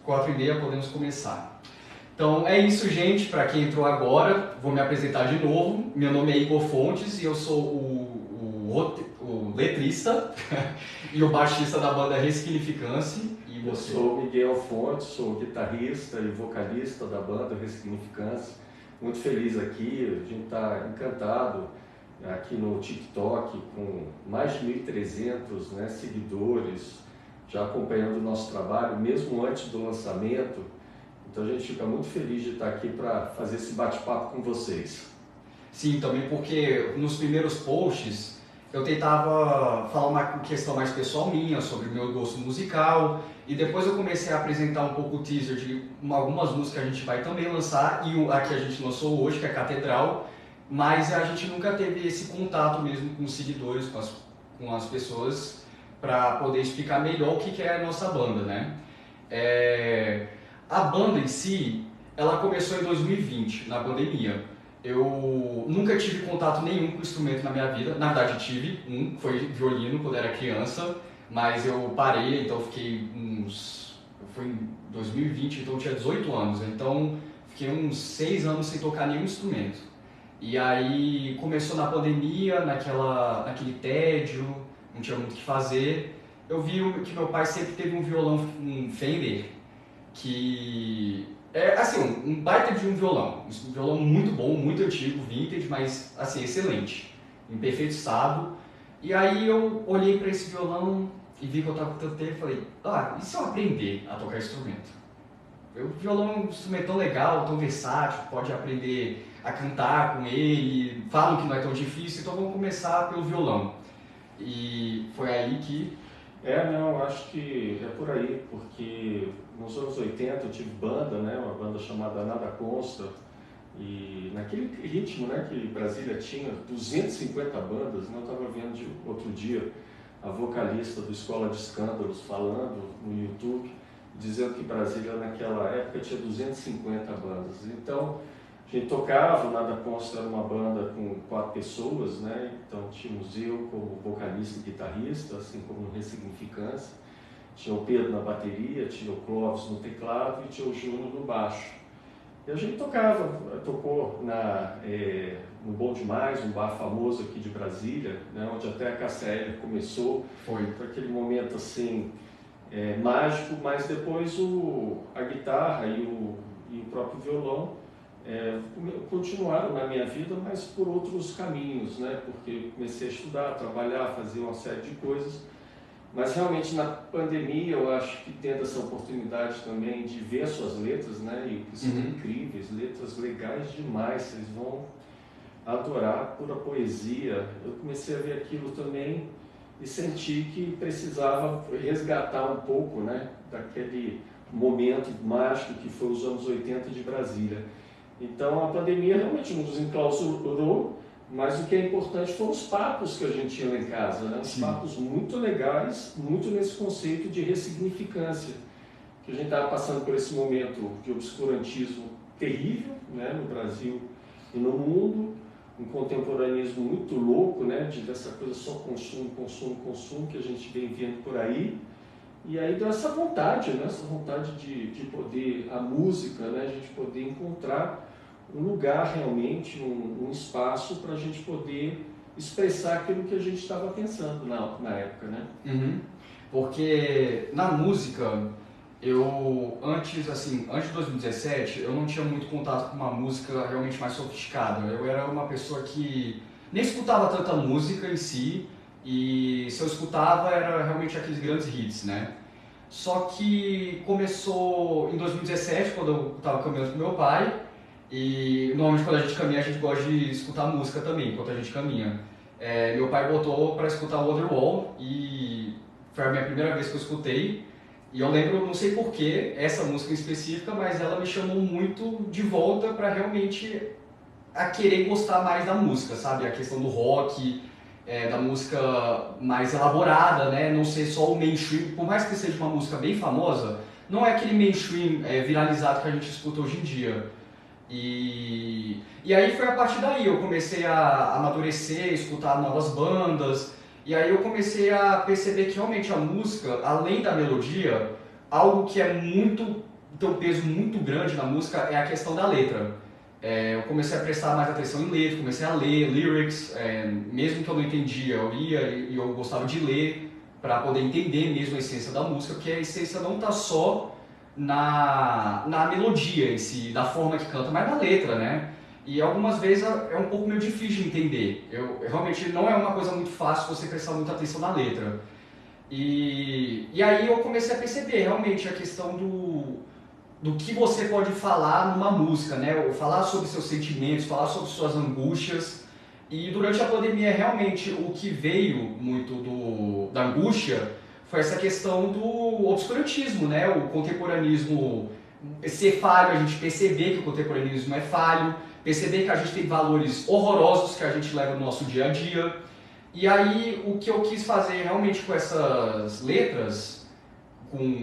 4h30 podemos começar. Então é isso, gente. Para quem entrou agora, vou me apresentar de novo. Meu nome é Igor Fontes e eu sou o letrista e o baixista da banda Ressignificância. E Eu você? sou Miguel Fontes, sou guitarrista e vocalista da banda Ressignificância. Muito feliz aqui, a gente está encantado aqui no TikTok com mais de 1.300 seguidores, já acompanhando o nosso trabalho, mesmo antes do lançamento. Então a gente fica muito feliz de estar aqui para fazer esse bate-papo com vocês. Sim, também porque nos primeiros posts eu tentava falar uma questão mais pessoal minha sobre o meu gosto musical e depois eu comecei a apresentar um pouco o teaser de algumas músicas que a gente vai também lançar e a que a gente lançou hoje, que é Catedral, mas a gente nunca teve esse contato mesmo com os seguidores, com as pessoas, para poder explicar melhor o que é a nossa banda, né? A banda em si, ela começou em 2020, na pandemia. Eu nunca tive contato nenhum com instrumento na minha vida. Na verdade tive foi violino quando era criança, mas eu parei, então fiquei foi em 2020, então eu tinha 18 anos, então fiquei uns 6 anos sem tocar nenhum instrumento. E aí começou na pandemia, naquele tédio, não tinha muito o que fazer. Eu vi que meu pai sempre teve um violão, um Fender, que é assim, um baita de um violão muito bom, muito antigo, vintage, mas assim, excelente, em perfeito estado. E aí eu olhei para esse violão e vi que eu estava com tanto tempo e falei, e se eu aprender a tocar instrumento? O violão é um instrumento tão legal, tão versátil, pode aprender a cantar com ele, falam que não é tão difícil, então vamos começar pelo violão. E foi aí que... Não, acho que é por aí, porque nos anos 80 eu tive banda, uma banda chamada Nada Consta, e naquele ritmo que Brasília tinha 250 bandas, eu estava vendo outro dia a vocalista do Escola de Escândalos falando no YouTube, dizendo que Brasília naquela época tinha 250 bandas. Então a gente tocava, Nada Consta era uma banda com 4 pessoas, então tínhamos eu como vocalista e guitarrista, assim como no Ressignificância, tinha o Pedro na bateria, tinha o Clóvis no teclado e tinha o Júnior no baixo. E a gente tocou no Bom Demais, um bar famoso aqui de Brasília, onde até a Cassia começou. Foi aquele momento assim, mágico, mas depois a guitarra e o próprio violão continuaram na minha vida, mas por outros caminhos, porque eu comecei a estudar, a trabalhar, fazer uma série de coisas. Mas realmente na pandemia eu acho que tendo essa oportunidade também de ver as suas letras, e que são incríveis, letras legais demais, vocês vão adorar, pura poesia. Eu comecei a ver aquilo também e senti que precisava resgatar um pouco, daquele momento mágico que foi os anos 80 de Brasília. Então a pandemia realmente nos enclausurou, mas o que é importante foram os papos que a gente tinha lá em casa, uns papos muito legais, muito nesse conceito de ressignificância, que a gente estava passando por esse momento de obscurantismo terrível, no Brasil e no mundo, um contemporaneismo muito louco, dessa coisa só consumo, consumo, consumo que a gente vem vendo por aí. E aí deu essa vontade, essa vontade de poder, a música, a gente poder encontrar um lugar realmente, um espaço para a gente poder expressar aquilo que a gente estava pensando na época, Porque na música, antes de 2017, eu não tinha muito contato com uma música realmente mais sofisticada. Eu era uma pessoa que nem escutava tanta música em si, e se eu escutava era realmente aqueles grandes hits, Só que começou em 2017, quando eu estava caminhando com meu pai, e normalmente quando a gente caminha a gente gosta de escutar música também, enquanto a gente caminha. Meu pai botou para escutar Wonderwall e foi a minha primeira vez que eu escutei. E eu lembro, não sei porquê, essa música em específica, mas ela me chamou muito de volta para realmente a querer gostar mais da música, sabe? A questão do rock, da música mais elaborada, não ser só o mainstream. Por mais que seja uma música bem famosa, não é aquele mainstream viralizado que a gente escuta hoje em dia. E aí foi a partir daí, eu comecei a amadurecer, escutar novas bandas, e aí eu comecei a perceber que realmente a música, além da melodia, algo que é muito tem um peso muito grande na música é a questão da letra. Eu comecei a prestar mais atenção em letra, comecei a ler lyrics, mesmo que eu não entendia, eu lia e eu gostava de ler para poder entender mesmo a essência da música, porque a essência não está só na melodia em si, da forma que canta, mas na letra, né? E algumas vezes é um pouco meio difícil de entender. Realmente não é uma coisa muito fácil você prestar muita atenção na letra. E aí eu comecei a perceber realmente a questão do que você pode falar numa música, né? Ou falar sobre seus sentimentos, falar sobre suas angústias. E durante a pandemia, realmente, o que veio muito da angústia foi essa questão do obscurantismo, né? O contemporanismo ser falho, a gente perceber que o contemporanismo é falho, perceber que a gente tem valores horrorosos que a gente leva no nosso dia a dia. E aí, o que eu quis fazer realmente com essas letras,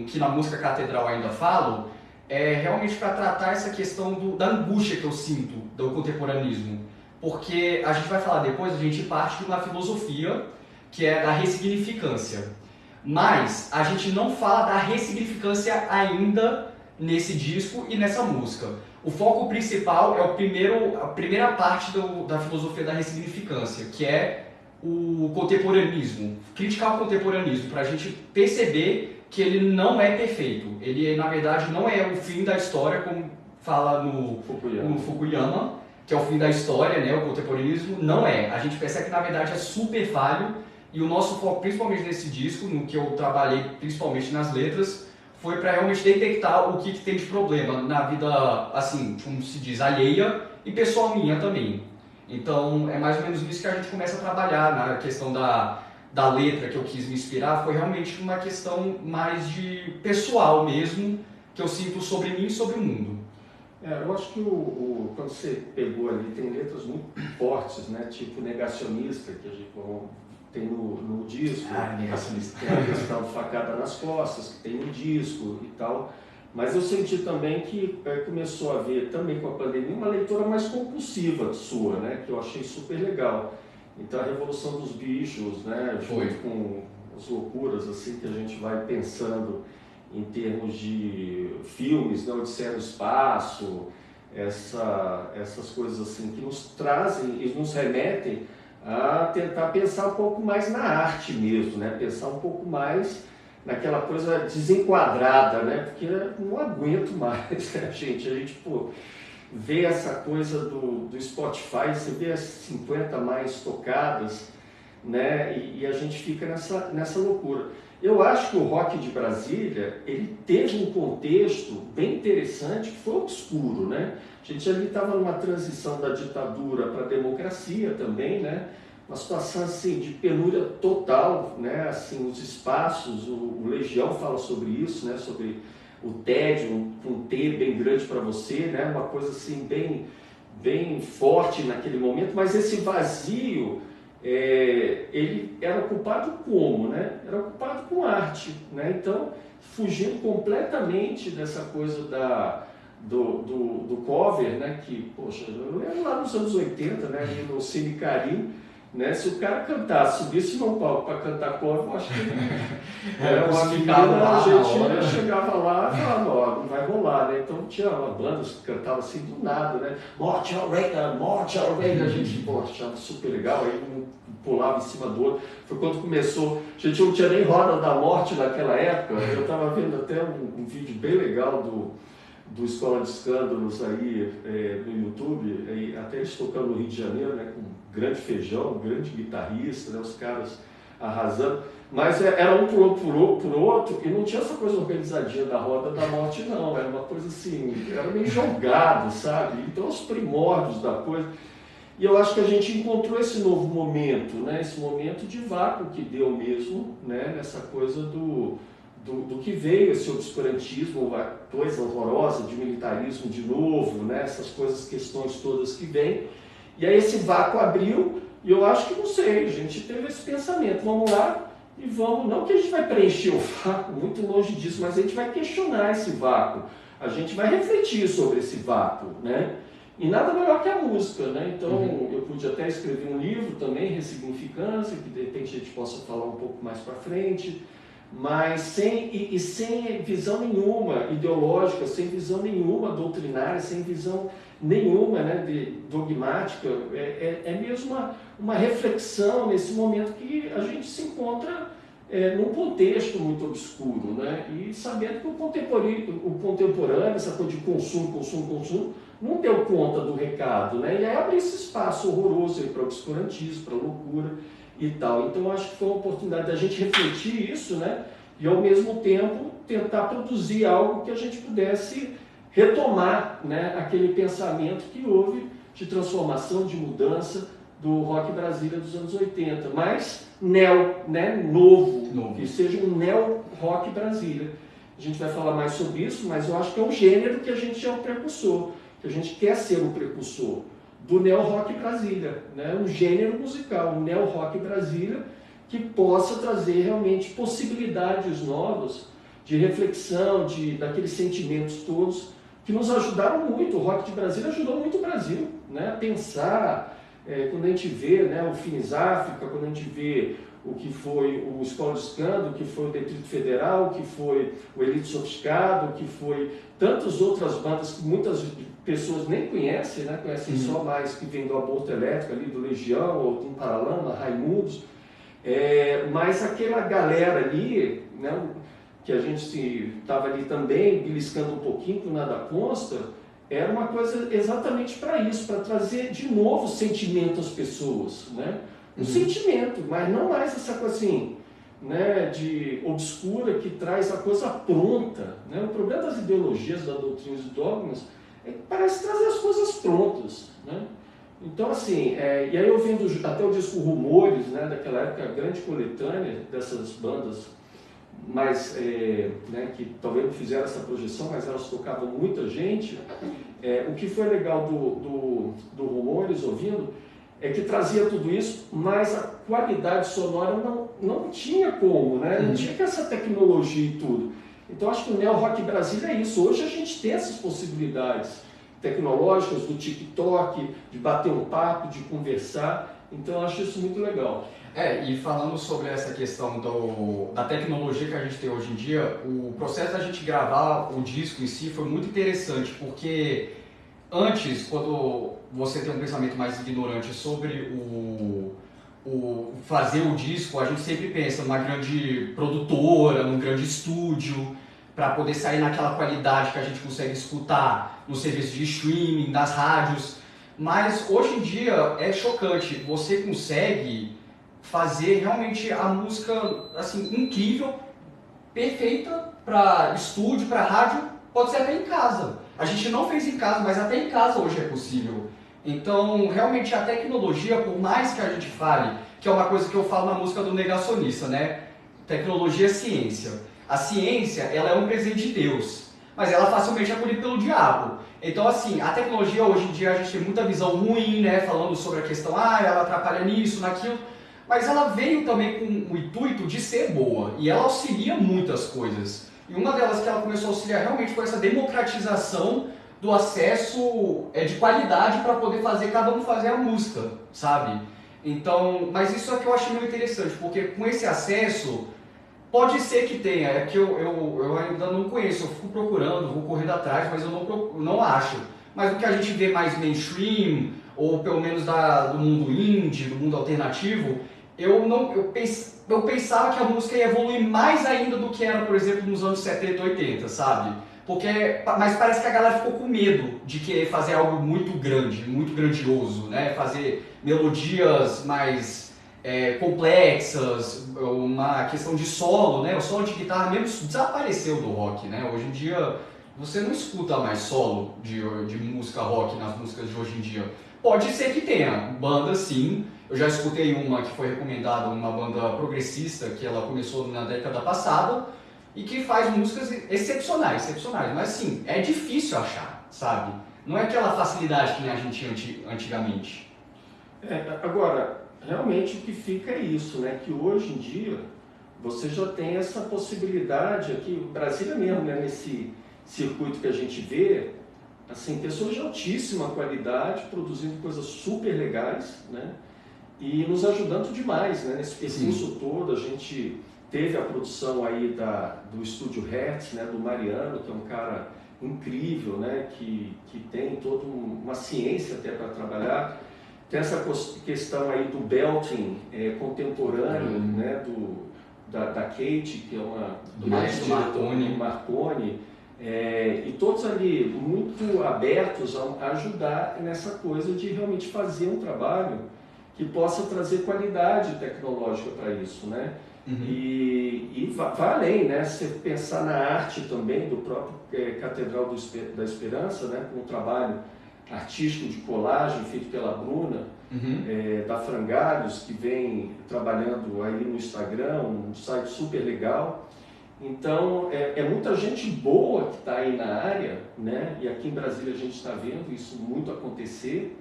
que na música Catedral ainda falo, é realmente para tratar essa questão da angústia que eu sinto do contemporanismo. Porque a gente vai falar depois, a gente parte de uma filosofia que é da ressignificância. Mas a gente não fala da ressignificância ainda nesse disco e nessa música. O foco principal é a primeira parte da filosofia da ressignificância, que é o contemporanismo, criticar o contemporanismo, para a gente perceber que ele não é perfeito. Ele, na verdade, não é o fim da história, como fala no Fukuyama, que é o fim da história, né, o contemporanismo. Não é. A gente percebe que, na verdade, é super falho, e o nosso foco, principalmente nesse disco, no que eu trabalhei principalmente nas letras, foi para realmente detectar o que tem de problema na vida, assim, como se diz, alheia e pessoal minha também. Então, é mais ou menos nisso que a gente começa a trabalhar, na questão da letra que eu quis me inspirar, foi realmente uma questão mais de pessoal mesmo, que eu sinto sobre mim e sobre o mundo. Eu acho que quando você pegou ali, tem letras muito fortes, né? Tipo Negacionista, que a gente tem no disco. Negacionista. Tem a questão de Facada nas Costas, que tem no disco e tal. Mas eu senti também que começou a haver, também com a pandemia, uma leitura mais compulsiva sua, né? Que eu achei super legal. Então, a Revolução dos Bichos, né? Junto com as loucuras assim, que a gente vai pensando em termos de filmes, né? Odisseia no Espaço, essas coisas assim que nos trazem e nos remetem a tentar pensar um pouco mais na arte mesmo, né? Pensar um pouco mais naquela coisa desenquadrada, né? Porque não aguento mais, né, gente? A gente, pô, vê essa coisa do Spotify, você vê as 50 mais tocadas, né? E a gente fica nessa loucura. Eu acho que o rock de Brasília, ele teve um contexto bem interessante, que foi obscuro, né? A gente ali estava numa transição da ditadura para a democracia também, né? Uma situação assim de penúria total, né? Assim, os espaços, o Legião fala sobre isso, né? Sobre o tédio, um T bem grande para você, né? Uma coisa assim bem forte naquele momento, mas esse vazio, ele era ocupado como, né? Era ocupado com arte, né? Então, fugindo completamente dessa coisa do cover, né? Que, poxa, eu lembro lá nos anos 80, né? Ali no Cine Carim, né? Se o cara cantasse, subisse num palco para cantar cover, eu acho que a gente chegava lá e falava, ó, não vai rolar, né? Então tinha uma banda que cantava assim do nada, né? Morte ao Reagan, morte ao Reagan, a gente, pô, achava super legal, aí um pulava em cima do outro. Foi quando começou, a gente não tinha nem Roda da Morte naquela época, eu estava vendo até um vídeo bem legal do Escola de Escândalos aí no YouTube, até eles tocando no Rio de Janeiro, né, com um grande Feijão, um grande guitarrista, né, os caras arrasando, mas era um por outro e não tinha essa coisa organizadinha da Roda da Morte não, era uma coisa assim, era meio jogado, sabe? Então os primórdios da coisa, e eu acho que a gente encontrou esse novo momento, né, esse momento de vácuo que deu mesmo, né, nessa coisa do que veio esse obscurantismo, a coisa horrorosa de militarismo de novo, né? Essas coisas, questões todas que vêm. E aí esse vácuo abriu e eu acho que, não sei, a gente teve esse pensamento, vamos lá e vamos, não que a gente vai preencher o vácuo, muito longe disso, mas a gente vai questionar esse vácuo, a gente vai refletir sobre esse vácuo, né? E nada melhor que a música, né? Então eu pude até escrever um livro também, Ressignificância, que de repente a gente possa falar um pouco mais para frente. mas sem visão nenhuma ideológica, sem visão nenhuma doutrinária, sem visão nenhuma, né, dogmática. É mesmo uma reflexão nesse momento que a gente se encontra num contexto muito obscuro, né, e sabendo que o contemporâneo, essa coisa de consumo, não deu conta do recado, né, e aí abre esse espaço horroroso para o obscurantismo, para a loucura e tal. Então acho que foi uma oportunidade da gente refletir isso, né, e ao mesmo tempo tentar produzir algo que a gente pudesse retomar, né, aquele pensamento que houve de transformação, de mudança do rock Brasília dos anos 80, mas novo, que seja um neo-rock Brasília. A gente vai falar mais sobre isso, mas eu acho que é um gênero que a gente é o precursor, que a gente quer ser o precursor do neo-rock Brasília, né? Um gênero musical, um neo-rock Brasília, que possa trazer realmente possibilidades novas de reflexão, daqueles sentimentos todos que nos ajudaram muito. O rock de Brasília ajudou muito o Brasil, né, a pensar. Quando a gente vê, né, o Finis África, quando a gente vê o que foi o Escola de Escândalo, o que foi o Distrito Federal, o que foi o Elite Sofisticado, o que foi tantas outras bandas que muitas pessoas nem conhecem, né, conhecem só mais que vem do Aborto Elétrico, ali, do Legião, ou do Paralama, Raimundos, mas aquela galera ali, né, que a gente estava ali também beliscando um pouquinho com Nada Consta, era uma coisa exatamente para isso, para trazer de novo sentimento às pessoas, né? Um sentimento, mas não mais essa coisa assim, né, de obscura que traz a coisa pronta, né? O problema das ideologias, das doutrinas e dogmas é que parece trazer as coisas prontas, né? Então assim, e aí eu vendo até o disco Rumores, né, daquela época, a grande coletânea dessas bandas mas, né, que talvez não fizeram essa projeção, mas elas tocavam muita gente. O que foi legal do Rumores, ouvindo, é que trazia tudo isso, mas a qualidade sonora não tinha como, né? Não tinha que essa tecnologia e tudo. Então acho que o Neo Rock Brasília é isso. Hoje a gente tem essas possibilidades tecnológicas do TikTok, de bater um papo, de conversar. Então eu acho isso muito legal. E falando sobre essa questão da tecnologia que a gente tem hoje em dia, o processo da gente gravar o disco em si foi muito interessante, porque antes, quando você tem um pensamento mais ignorante sobre o fazer o disco, a gente sempre pensa numa grande produtora, num grande estúdio, para poder sair naquela qualidade que a gente consegue escutar no serviço de streaming, nas rádios. Mas hoje em dia é chocante, você consegue fazer realmente a música assim, incrível, perfeita para estúdio, para rádio, pode ser até em casa. A gente não fez em casa, mas até em casa hoje é possível. Então, realmente a tecnologia, por mais que a gente fale, que é uma coisa que eu falo na música do Negacionista, né? Tecnologia é ciência. A ciência, ela é um presente de Deus, mas ela facilmente é acolhida pelo diabo. Então, assim, a tecnologia hoje em dia a gente tem muita visão ruim, né? Falando sobre a questão, ela atrapalha nisso, naquilo. Mas ela veio também com o intuito de ser boa, e ela auxilia muitas coisas. E uma delas que ela começou a auxiliar realmente foi essa democratização do acesso de qualidade para poder cada um fazer a música, sabe? Então, mas isso é que eu achei muito interessante, porque com esse acesso, pode ser que tenha, é que eu ainda não conheço, eu fico procurando, vou correndo atrás, mas eu não acho. Mas o que a gente vê mais mainstream, ou pelo menos do mundo indie, do mundo alternativo, eu pensava que a música ia evoluir mais ainda do que era, por exemplo, nos anos 70, 80, sabe? Mas parece que a galera ficou com medo de querer fazer algo muito grande, muito grandioso, né? Fazer melodias mais complexas, uma questão de solo, né? O solo de guitarra mesmo desapareceu do rock, né? Hoje em dia você não escuta mais solo de música rock nas músicas de hoje em dia. Pode ser que tenha, banda sim. Eu já escutei uma que foi recomendada, uma banda progressista, que ela começou na década passada e que faz músicas excepcionais, mas sim, é difícil achar, sabe? Não é aquela facilidade que nem a gente tinha antigamente. Agora, realmente o que fica é isso, né? Que hoje em dia você já tem essa possibilidade aqui, Brasília mesmo, né? Nesse circuito que a gente vê, assim, pessoas de altíssima qualidade, produzindo coisas super legais, né? E nos ajudando demais, né? Nesse percurso todo, a gente teve a produção aí do Estúdio Hertz, né, do Mariano, que é um cara incrível, né, que tem toda uma ciência até para trabalhar. Tem essa questão aí do belting contemporâneo, né, da Kate, que é uma do maestro Marconi, e todos ali muito abertos a ajudar nessa coisa de realmente fazer um trabalho que possa trazer qualidade tecnológica para isso, né? E vai além, né? Você pensar na arte também do próprio Catedral da Esperança, né? Com um trabalho artístico de colagem feito pela Bruna, da Frangalhos, que vem trabalhando aí no Instagram, um site super legal. Então, é muita gente boa que está aí na área, né? E aqui em Brasília a gente está vendo isso muito acontecer,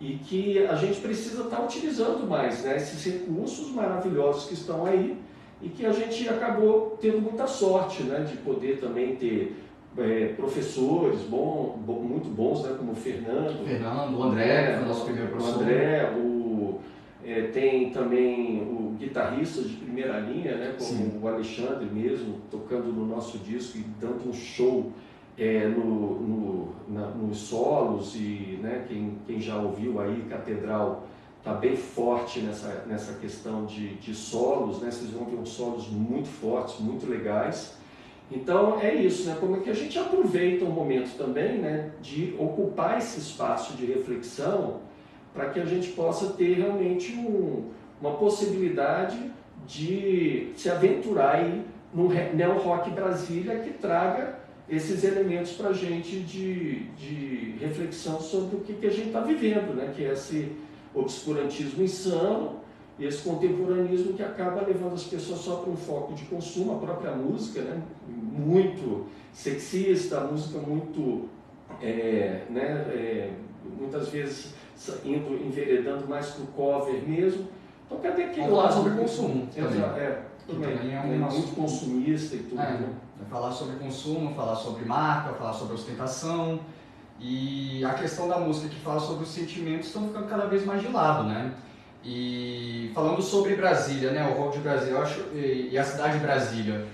e que a gente precisa estar utilizando mais, né? Esses recursos maravilhosos que estão aí, e que a gente acabou tendo muita sorte, né? De poder também ter professores muito bons, né? Como o Fernando, o André, foi o nosso primeiro professor. O André, tem também o guitarrista de primeira linha, né? Como Sim. o Alexandre mesmo, tocando no nosso disco e dando um show nos solos, e né, quem já ouviu aí, Catedral está bem forte nessa questão de solos, né? Vocês vão ver uns solos muito fortes, muito legais. Então é isso, né? Como é que a gente aproveita o momento também, né, de ocupar esse espaço de reflexão para que a gente possa ter realmente uma possibilidade de se aventurar aí no Neo Rock Brasília, que traga esses elementos para a gente de reflexão sobre o que a gente está vivendo, né? Que é esse obscurantismo insano e esse contemporaneismo que acaba levando as pessoas só para um foco de consumo, a própria música, né? Muito sexista, a música muito, muitas vezes enveredando mais para o cover mesmo. Então cadê aquele lado sobre consumo? Também é muito consumista e tudo, né? Falar sobre consumo, falar sobre marca, falar sobre ostentação, e a questão da música que fala sobre os sentimentos estão ficando cada vez mais de lado, né? E falando sobre Brasília, né, o rock de Brasília, eu acho, e a cidade de Brasília.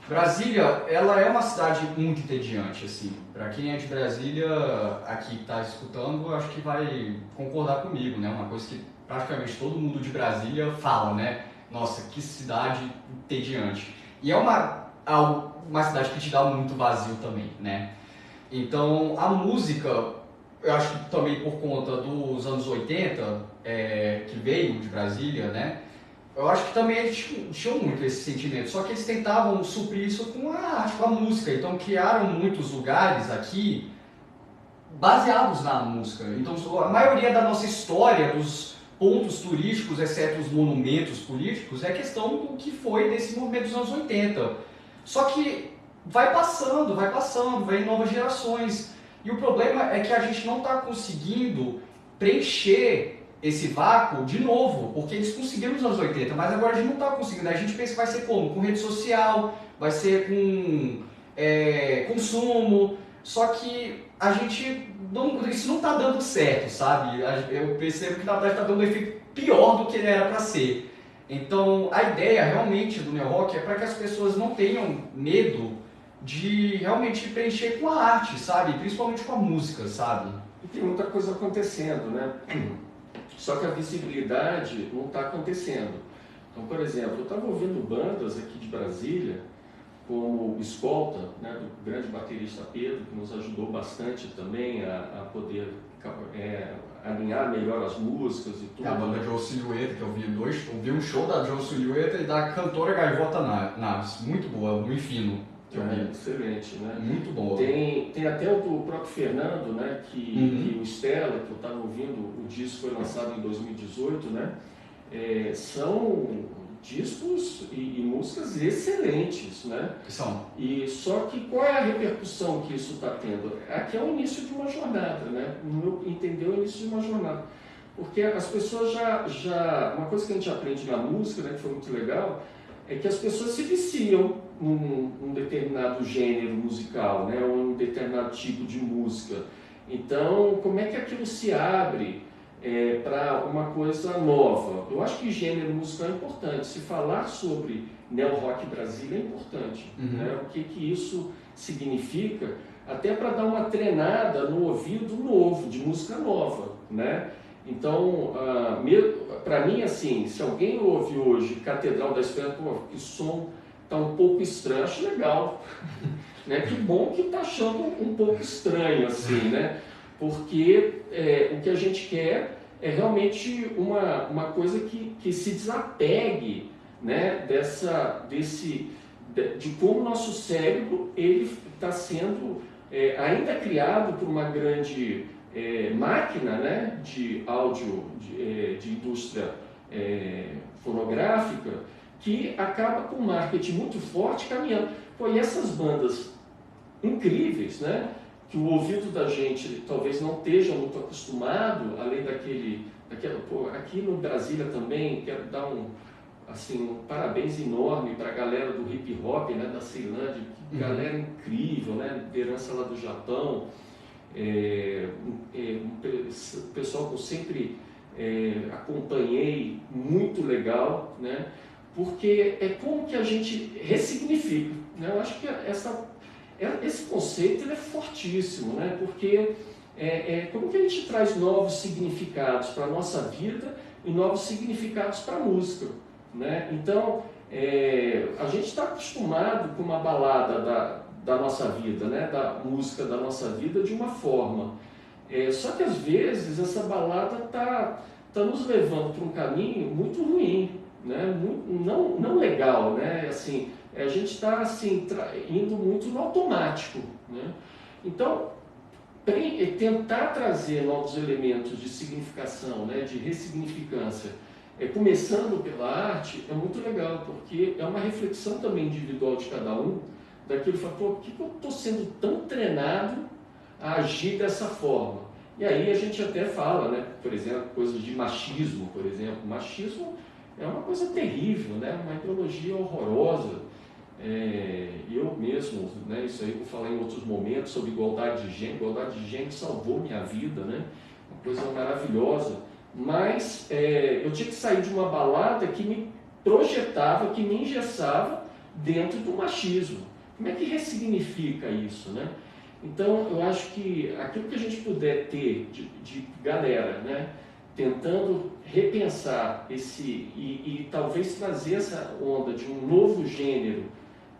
Brasília, ela é uma cidade muito entediante, assim. Para quem é de Brasília, aqui que está escutando, eu acho que vai concordar comigo, né? Uma coisa que praticamente todo mundo de Brasília fala, né? Nossa, que cidade entediante. E é uma cidade que te dá muito vazio também, né? Então, a música, eu acho que também por conta dos anos 80, que veio de Brasília, né? Eu acho que também eles tinham muito esse sentimento, só que eles tentavam suprir isso com a arte, com a música. Então, criaram muitos lugares aqui baseados na música. Então, a maioria da nossa história, dos pontos turísticos, exceto os monumentos políticos, é questão do que foi desse movimento dos anos 80. Só que vai passando, vem novas gerações. E o problema é que a gente não está conseguindo preencher esse vácuo de novo, porque eles conseguiram nos anos 80, mas agora a gente não está conseguindo. A gente pensa que vai ser como? Com rede social, vai ser com consumo, só que a gente isso não está dando certo, sabe? Eu percebo que na verdade está dando um efeito pior do que ele era para ser. Então a ideia realmente do Neo Rock é para que as pessoas não tenham medo de realmente preencher com a arte, sabe? Principalmente com a música, sabe? E tem muita coisa acontecendo, né? Só que a visibilidade não está acontecendo. Então, por exemplo, eu estava ouvindo bandas aqui de Brasília, como o Escolta, né, do grande baterista Pedro, que nos ajudou bastante também a poder alinhar melhor as músicas e tudo. A banda Joe Silhueta, que eu vi um show da Joe Silhueta e da cantora Gaivota Naves, muito boa, muito fino. Excelente, né? Muito bom. Tem até o do próprio Fernando, né? Que o Stella, que eu estava ouvindo, o disco foi lançado em 2018, né? São discos e músicas excelentes, né? São. E só que qual é a repercussão que isso está tendo? Aqui é o início de uma jornada, né? No meu entender, é o início de uma jornada. Porque as pessoas já... Uma coisa que a gente aprende na música, né? Que foi muito legal, é que as pessoas se viciam num determinado gênero musical, né, ou em um determinado tipo de música. Então, como é que aquilo se abre para uma coisa nova. Eu acho que gênero musical é importante. Se falar sobre neo-rock Brasília é importante. Né? O que isso significa, até para dar uma treinada no ouvido novo, de música nova. Né? Então, para mim, assim, se alguém ouve hoje Catedral da Esperança, pô, que som está um pouco estranho, acho legal. Né? Que bom que está achando um pouco estranho, assim, né? Porque o que a gente quer é realmente uma coisa que se desapegue, né, de como o nosso cérebro está sendo ainda criado por uma grande máquina, né, de áudio, de indústria fonográfica, que acaba com um marketing muito forte caminhando. Pô, e essas bandas incríveis, né? Que o ouvido da gente talvez não esteja muito acostumado, além daquela, pô, aqui no Brasília também, quero dar um parabéns enorme para a galera do hip hop, né, da Ceilândia, que galera incrível, né, liderança lá do Japão, um pessoal que eu sempre acompanhei, muito legal, né, porque é como que a gente ressignifica, né, eu acho que esse conceito ele é fortíssimo, né? Porque como que a gente traz novos significados para a nossa vida e novos significados para a música, né? Então, a gente está acostumado com uma balada da nossa vida, né? Da música da nossa vida de uma forma. Só que às vezes essa balada tá nos levando para um caminho muito ruim, né? Não legal, né? Assim, a gente está assim, indo muito no automático. Né? Então, tentar trazer novos elementos de significação, né, de ressignificância, começando pela arte, é muito legal, porque é uma reflexão também individual de cada um, daquilo que fala, pô, por que eu estou sendo tão treinado a agir dessa forma? E aí a gente até fala, né, por exemplo, coisas de machismo, por exemplo. Machismo é uma coisa terrível, né, uma ideologia horrorosa. Eu mesmo, né, isso aí eu vou falar em outros momentos sobre igualdade de gênero. Igualdade de gênero salvou minha vida, né? Uma coisa maravilhosa. Mas eu tinha que sair de uma balada que me projetava, que me engessava dentro do machismo. Como é que ressignifica isso, né? Então, eu acho que aquilo que a gente puder ter de galera, né, tentando repensar e talvez trazer essa onda de um novo gênero,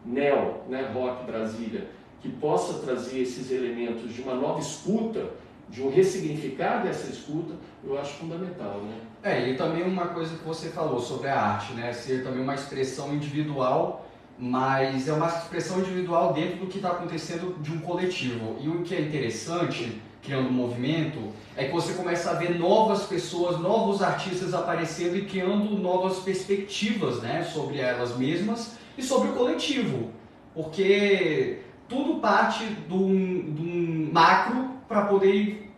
né, rock Brasília, que possa trazer esses elementos de uma nova escuta, de um ressignificar dessa escuta, eu acho fundamental, né? E também uma coisa que você falou sobre a arte, né, ser também uma expressão individual, mas é uma expressão individual dentro do que está acontecendo de um coletivo. E o que é interessante, criando um movimento, é que você começa a ver novas pessoas, novos artistas aparecendo e criando novas perspectivas, né, sobre elas mesmas e sobre o coletivo, porque tudo parte de um macro para poder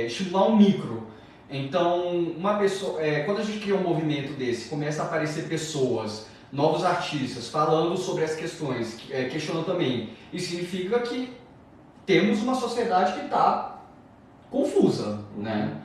estimular um micro. Então, uma pessoa, quando a gente cria um movimento desse, começa a aparecer pessoas, novos artistas falando sobre as questões, questionando também, isso significa que temos uma sociedade que está confusa, né?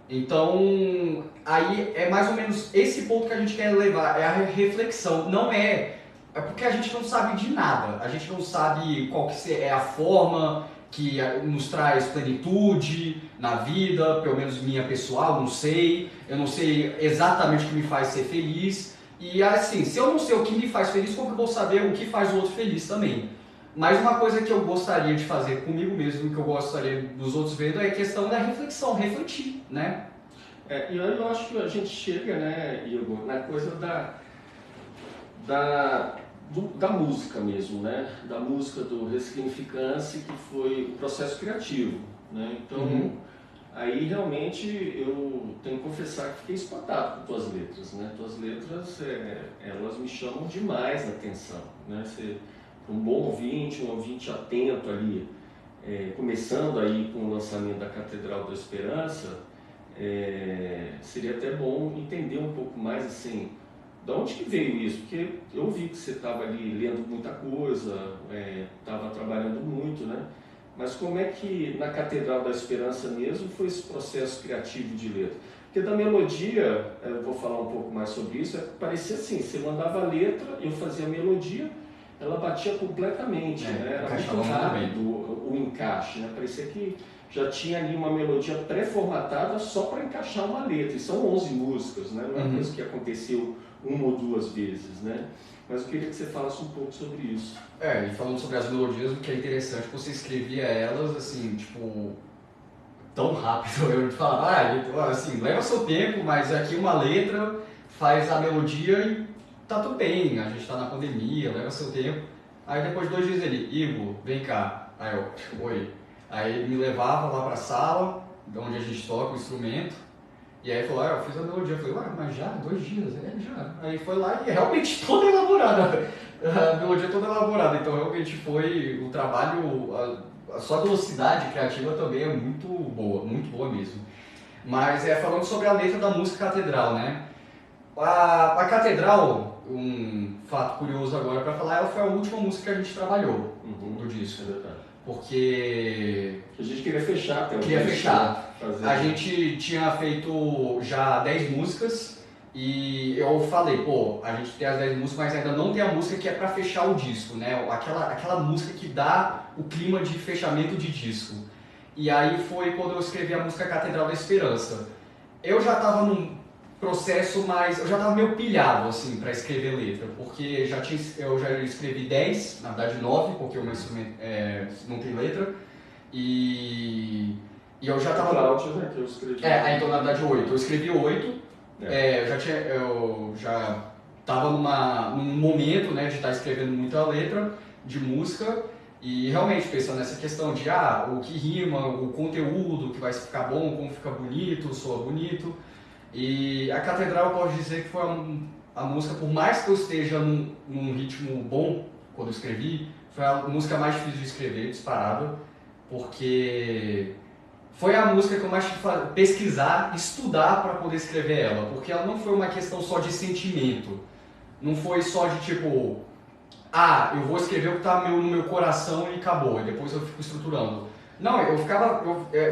Então, aí é mais ou menos esse ponto que a gente quer levar, é a reflexão. Não é porque a gente não sabe de nada, a gente não sabe qual que é a forma que nos traz plenitude na vida, pelo menos minha pessoal, não sei. Eu não sei exatamente o que me faz ser feliz. E assim, se eu não sei o que me faz feliz, como eu vou saber o que faz o outro feliz também? Mas uma coisa que eu gostaria de fazer comigo mesmo, que eu gostaria dos outros vendo, é a questão da reflexão, refletir, né? E eu acho que a gente chega, né, Igor, na coisa da música mesmo, né? Da música do Ressignificância, que foi o processo criativo, né? Então, aí realmente eu tenho que confessar que fiquei espantado com tuas letras, né? Tuas letras, elas me chamam demais a atenção, né? Um bom ouvinte, um ouvinte atento ali, começando aí com o lançamento da Catedral da Esperança, seria até bom entender um pouco mais, assim, de onde que veio isso? Porque eu vi que você estava ali lendo muita coisa, estava trabalhando muito, né? Mas como é que na Catedral da Esperança mesmo foi esse processo criativo de letra? Porque da melodia, eu vou falar um pouco mais sobre isso, parecia assim, você mandava a letra, eu fazia a melodia, ela batia completamente, né? Era muito rápido o encaixe, né? Parecia que já tinha ali uma melodia pré-formatada só para encaixar uma letra. E são 11 músicas, né? Não é uma coisa que aconteceu uma ou duas vezes, né? Mas eu queria que você falasse um pouco sobre isso. E falando sobre as melodias, o que é interessante, você escrevia elas, assim, tipo, tão rápido. Eu falava, assim, leva seu tempo, mas aqui uma letra faz a melodia e tá tudo bem, a gente tá na pandemia, leva seu tempo. Aí depois de 2 dias ele, Igor, vem cá. Aí eu, oi. Aí ele me levava lá pra sala, onde a gente toca o instrumento, e aí falou, eu fiz a melodia. Eu falei, mas já? 2 dias? Já. Aí foi lá e realmente toda elaborada, a melodia toda elaborada. Então realmente foi o trabalho, a sua velocidade criativa também é muito boa mesmo. Mas falando sobre a letra da música Catedral, né? A Catedral, um fato curioso agora para falar, ela foi a última música que a gente trabalhou do disco. É verdade. Porque a gente queria fechar até o queria disco, fechar. fazer. A gente tinha feito já 10 músicas e eu falei, a gente tem as 10 músicas, mas ainda não tem a música que é para fechar o disco, né? Aquela música que dá o clima de fechamento de disco. E aí foi quando eu escrevi a música Catedral da Esperança. Eu já estava num processo mais... Eu já estava meio pilhado, assim, para escrever letra, porque eu já escrevi 10, na verdade 9, porque o meu instrumento não tem letra, e eu já estava... Cláudio, né, que eu escrevi. Então na verdade 8. Eu escrevi 8, eu já estava num momento, né, de estar escrevendo muita letra de música, e realmente pensando nessa questão de o que rima, o conteúdo, que vai ficar bom, como fica bonito, soa bonito. E a Catedral, eu posso dizer que foi a música, por mais que eu esteja num ritmo bom quando eu escrevi, foi a música mais difícil de escrever, disparada, porque foi a música que eu mais tive que pesquisar, estudar para poder escrever ela, porque ela não foi uma questão só de sentimento, não foi só de tipo, eu vou escrever o que está no meu coração e acabou, e depois eu fico estruturando. Não,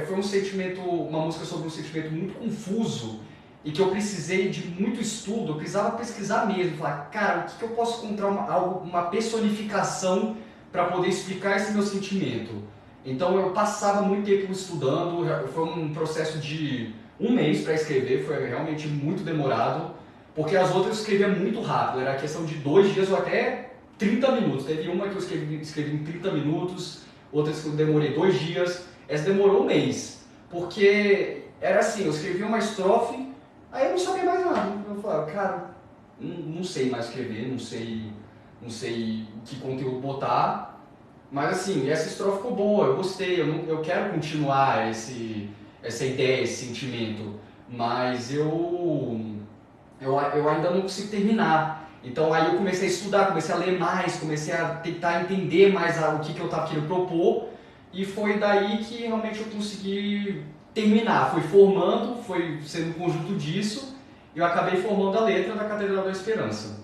foi um sentimento, uma música sobre um sentimento muito confuso, e que eu precisei de muito estudo, eu precisava pesquisar mesmo, falar, cara, o que eu posso encontrar uma personificação para poder explicar esse meu sentimento. Então eu passava muito tempo estudando, foi um processo de 1 mês para escrever, foi realmente muito demorado, porque as outras eu escrevia muito rápido, era questão de 2 dias ou até 30 minutos. Teve uma que eu escrevi em 30 minutos, outras que eu demorei 2 dias, essa demorou 1 mês, porque era assim, eu escrevia uma estrofe, aí eu não sabia mais nada. Eu falava, cara, não sei mais escrever, não sei que conteúdo botar. Mas assim, essa estrofe ficou boa, eu gostei, eu quero continuar essa ideia, esse sentimento. Mas eu ainda não consigo terminar. Então aí eu comecei a estudar, comecei a ler mais, comecei a tentar entender mais o que eu estava querendo propor. E foi daí que realmente eu consegui terminar, foi formando, foi sendo um conjunto disso, e eu acabei formando a letra da Catedral da Esperança.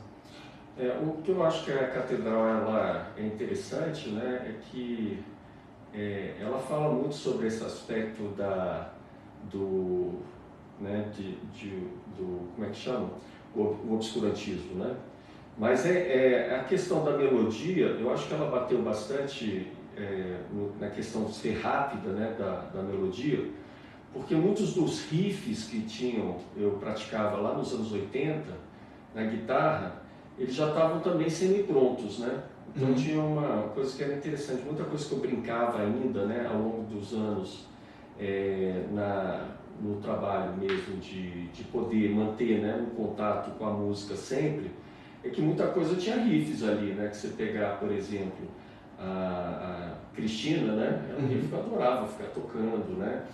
O que eu acho que a Catedral ela é interessante, né, é que ela fala muito sobre esse aspecto do como é que chama? O obscurantismo, né? Mas a questão da melodia, eu acho que ela bateu bastante na questão de ser rápida, né, da melodia, porque muitos dos riffs que eu praticava lá nos anos 80, na guitarra, eles já estavam também semi-prontos, né? Então tinha uma coisa que era interessante, muita coisa que eu brincava ainda, né, ao longo dos anos, no trabalho mesmo de poder manter, né, um contato com a música sempre, é que muita coisa tinha riffs ali, né? Que você pegar, por exemplo, a Cristina, né? Era um riff que eu adorava ficar tocando, né?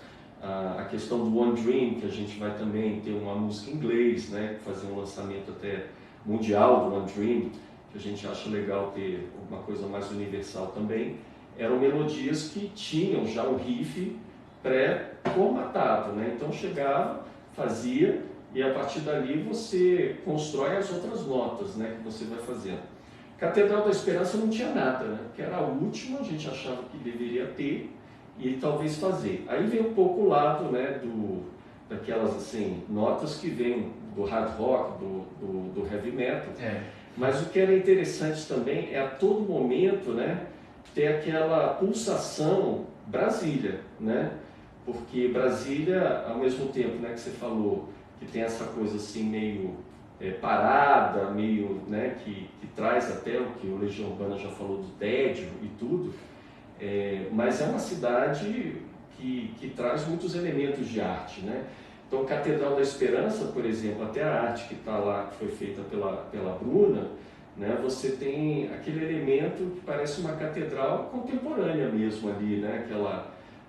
A questão do One Dream, que a gente vai também ter uma música em inglês, né? Fazer um lançamento até mundial do One Dream, que a gente acha legal ter uma coisa mais universal também. Eram melodias que tinham já um riff pré-formatado, né? Então chegava, fazia, e a partir dali você constrói as outras notas, né, que você vai fazendo. Catedral da Esperança não tinha nada, né? Porque era a última, a gente achava que deveria ter e talvez fazer. Aí vem um pouco o lado, né, daquelas assim, notas que vêm do hard rock, do heavy metal. Mas o que era interessante também é a todo momento, né, ter aquela pulsação Brasília, né? Porque Brasília, ao mesmo tempo, né, que você falou que tem essa coisa assim meio parada, meio, né, que traz até o que o Legião Urbana já falou do tédio e tudo, mas é uma cidade que traz muitos elementos de arte, né? Então, Catedral da Esperança, por exemplo, até a arte que está lá, que foi feita pela Bruna, né, você tem aquele elemento que parece uma catedral contemporânea mesmo ali, né,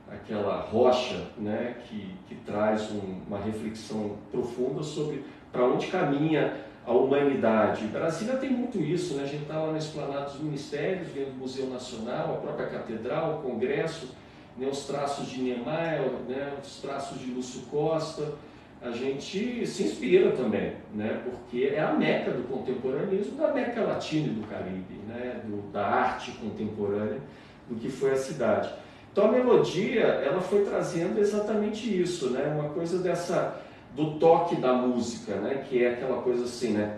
aquela rocha, né, que traz uma reflexão profunda sobre para onde caminha a humanidade. Brasília tem muito isso, né? A gente está lá na Esplanada dos Ministérios, vendo o Museu Nacional, a própria Catedral, o Congresso, né, os traços de Niemeyer, né, os traços de Lúcio Costa. A gente se inspira também, né, porque é a meca do contemporaneismo, da América Latina e do Caribe, né, da arte contemporânea, do que foi a cidade. Então a melodia, ela foi trazendo exatamente isso, né, uma coisa do toque da música, né, que é aquela coisa assim, né,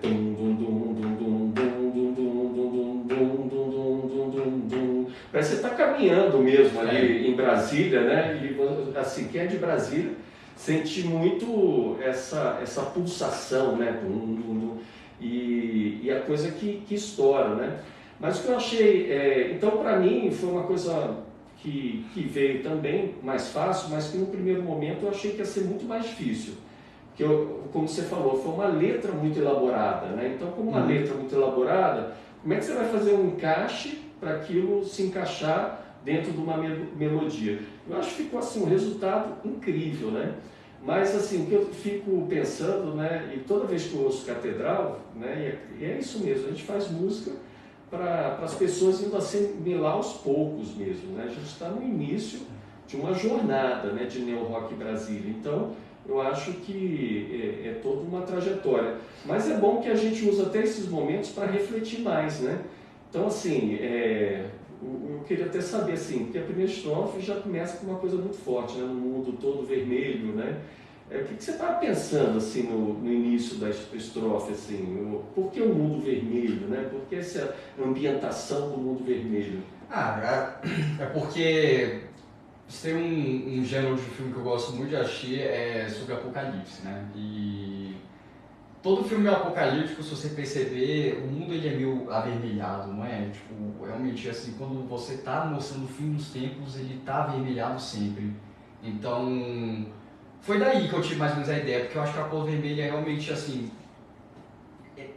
parece que você está caminhando mesmo ali em Brasília, né, e assim, quem é de Brasília sente muito essa pulsação, né, e a coisa que estoura, né. Mas o que eu achei, então para mim foi uma coisa que veio também mais fácil, mas que no primeiro momento eu achei que ia ser muito mais difícil. Que como você falou, foi uma letra muito elaborada, né? Então, como uma letra muito elaborada, como é que você vai fazer um encaixe para aquilo se encaixar dentro de uma melodia? Eu acho que ficou assim um resultado incrível, né? Mas assim, o que eu fico pensando, né? E toda vez que eu ouço Catedral, né? E é isso mesmo, a gente faz música para as pessoas indo assimilar aos poucos mesmo, né? A gente está no início de uma jornada, né? De Neo Rock Brasília. Então, eu acho que é toda uma trajetória. Mas é bom que a gente usa até esses momentos para refletir mais, né? Então, assim, eu queria até saber, assim, porque a primeira estrofe já começa com uma coisa muito forte, né? No mundo todo vermelho, né? O que você estava pensando, assim, no início da estrofe, assim? Por que o mundo vermelho, né? Por que essa ambientação do mundo vermelho? É porque... Tem um gênero de filme que eu gosto muito de assistir, sobre apocalipse, né? E todo filme apocalíptico, se você perceber, o mundo ele é meio avermelhado, não é? Tipo, realmente, assim, quando você está mostrando o fim dos tempos, ele está avermelhado sempre. Então, foi daí que eu tive mais ou menos a ideia, porque eu acho que a cor vermelha é realmente, assim,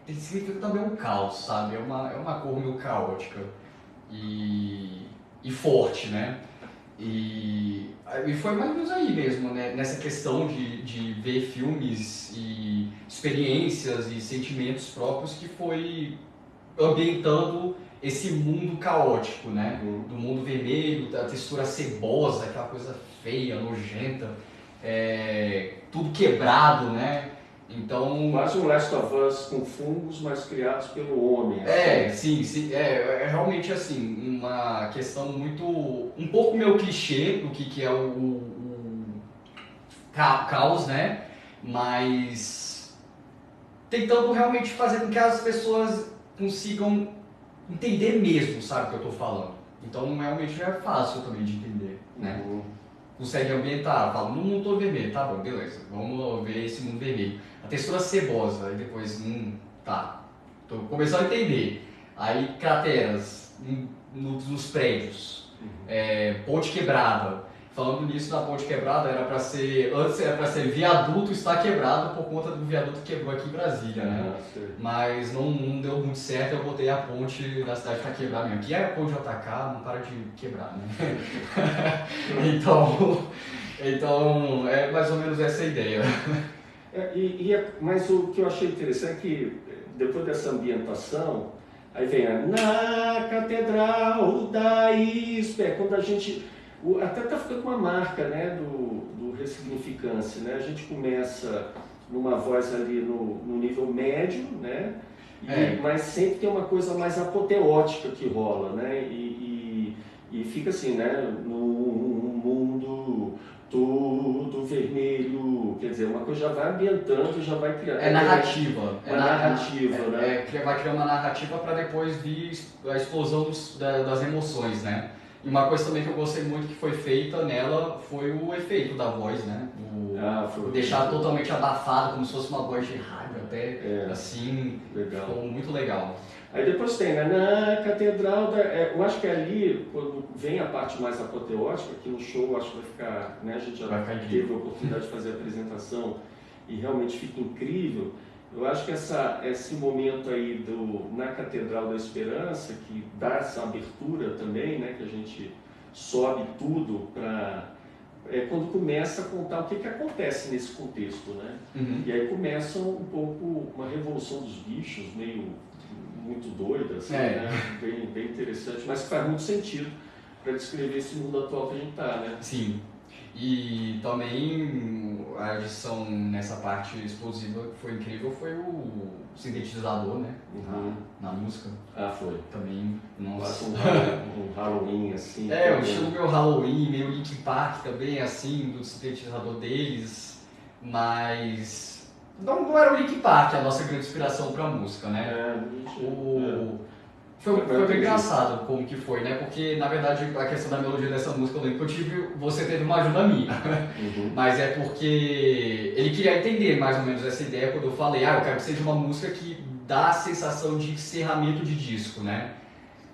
significa também um caos, sabe? É uma cor meio caótica e forte, né? E foi mais ou menos aí mesmo, né? Nessa questão de ver filmes e experiências e sentimentos próprios que foi ambientando esse mundo caótico, né? Do mundo vermelho, da textura cebosa, aquela coisa feia, nojenta, tudo quebrado, né? Então... Quase um Last of Us com fungos, mas criados pelo homem. Sim, é realmente assim, uma questão um pouco meio clichê do que é o caos, né? Mas tentando realmente fazer com que as pessoas consigam entender mesmo, sabe, o que eu tô falando. Então realmente é fácil também de entender, né? Consegue ambientar, fala, no mundo todo vermelho, tá bom, beleza, vamos ver esse mundo vermelho. A textura cebosa, e depois, tá, tô começando a entender. Aí crateras nos prédios, ponte quebrada. Falando nisso, na ponte quebrada, antes era para ser viaduto está quebrado por conta do viaduto que quebrou aqui em Brasília, né? Mas não deu muito certo, eu botei a ponte da cidade para quebrar mesmo. Aqui é a ponte JK, não para de quebrar, né? então, é mais ou menos essa a ideia. Mas o que eu achei interessante é que, depois dessa ambientação, aí vem na Catedral da Ispe, quando a gente... Até está ficando uma marca, né, do ressignificância, né? A gente começa numa voz ali no nível médio, né? Mas sempre tem uma coisa mais apoteótica que rola, né? E fica assim, né? Num mundo todo vermelho, quer dizer, uma coisa já vai ambientando, já vai criando. É narrativa. Uma narrativa, né? Vai criar uma narrativa para depois vir a explosão das emoções, né? E uma coisa também que eu gostei muito que foi feita nela foi o efeito da voz, né? Deixar totalmente abafado, como se fosse uma voz de rádio até, assim, legal. Ficou muito legal. Aí depois tem, né, na Catedral, eu acho que ali, quando vem a parte mais apoteótica, que no show acho que vai ficar, né, a gente já teve a oportunidade de fazer a apresentação e realmente fica incrível. Eu acho que esse momento aí na Catedral da Esperança, que dá essa abertura também, né, que a gente sobe tudo para... É quando começa a contar o que acontece nesse contexto, né? Uhum. E aí começa um pouco uma revolução dos bichos, meio muito doida, assim, né? Bem interessante, mas que faz muito sentido para descrever esse mundo atual que a gente está, né? Sim. E também a adição nessa parte explosiva que foi incrível foi o sintetizador, né? Na música. Foi. Também, nossa. Um Halloween, assim. O estilo meio Halloween, meio Linkin Park também, assim, do sintetizador deles, mas não era o Linkin Park a nossa grande inspiração para a música, né? Foi bem engraçado como que foi, né? Porque, na verdade, a questão da melodia dessa música, eu lembro que você teve uma ajuda minha. Mas é porque ele queria entender mais ou menos essa ideia quando eu falei, eu quero que seja uma música que dá a sensação de encerramento de disco, né?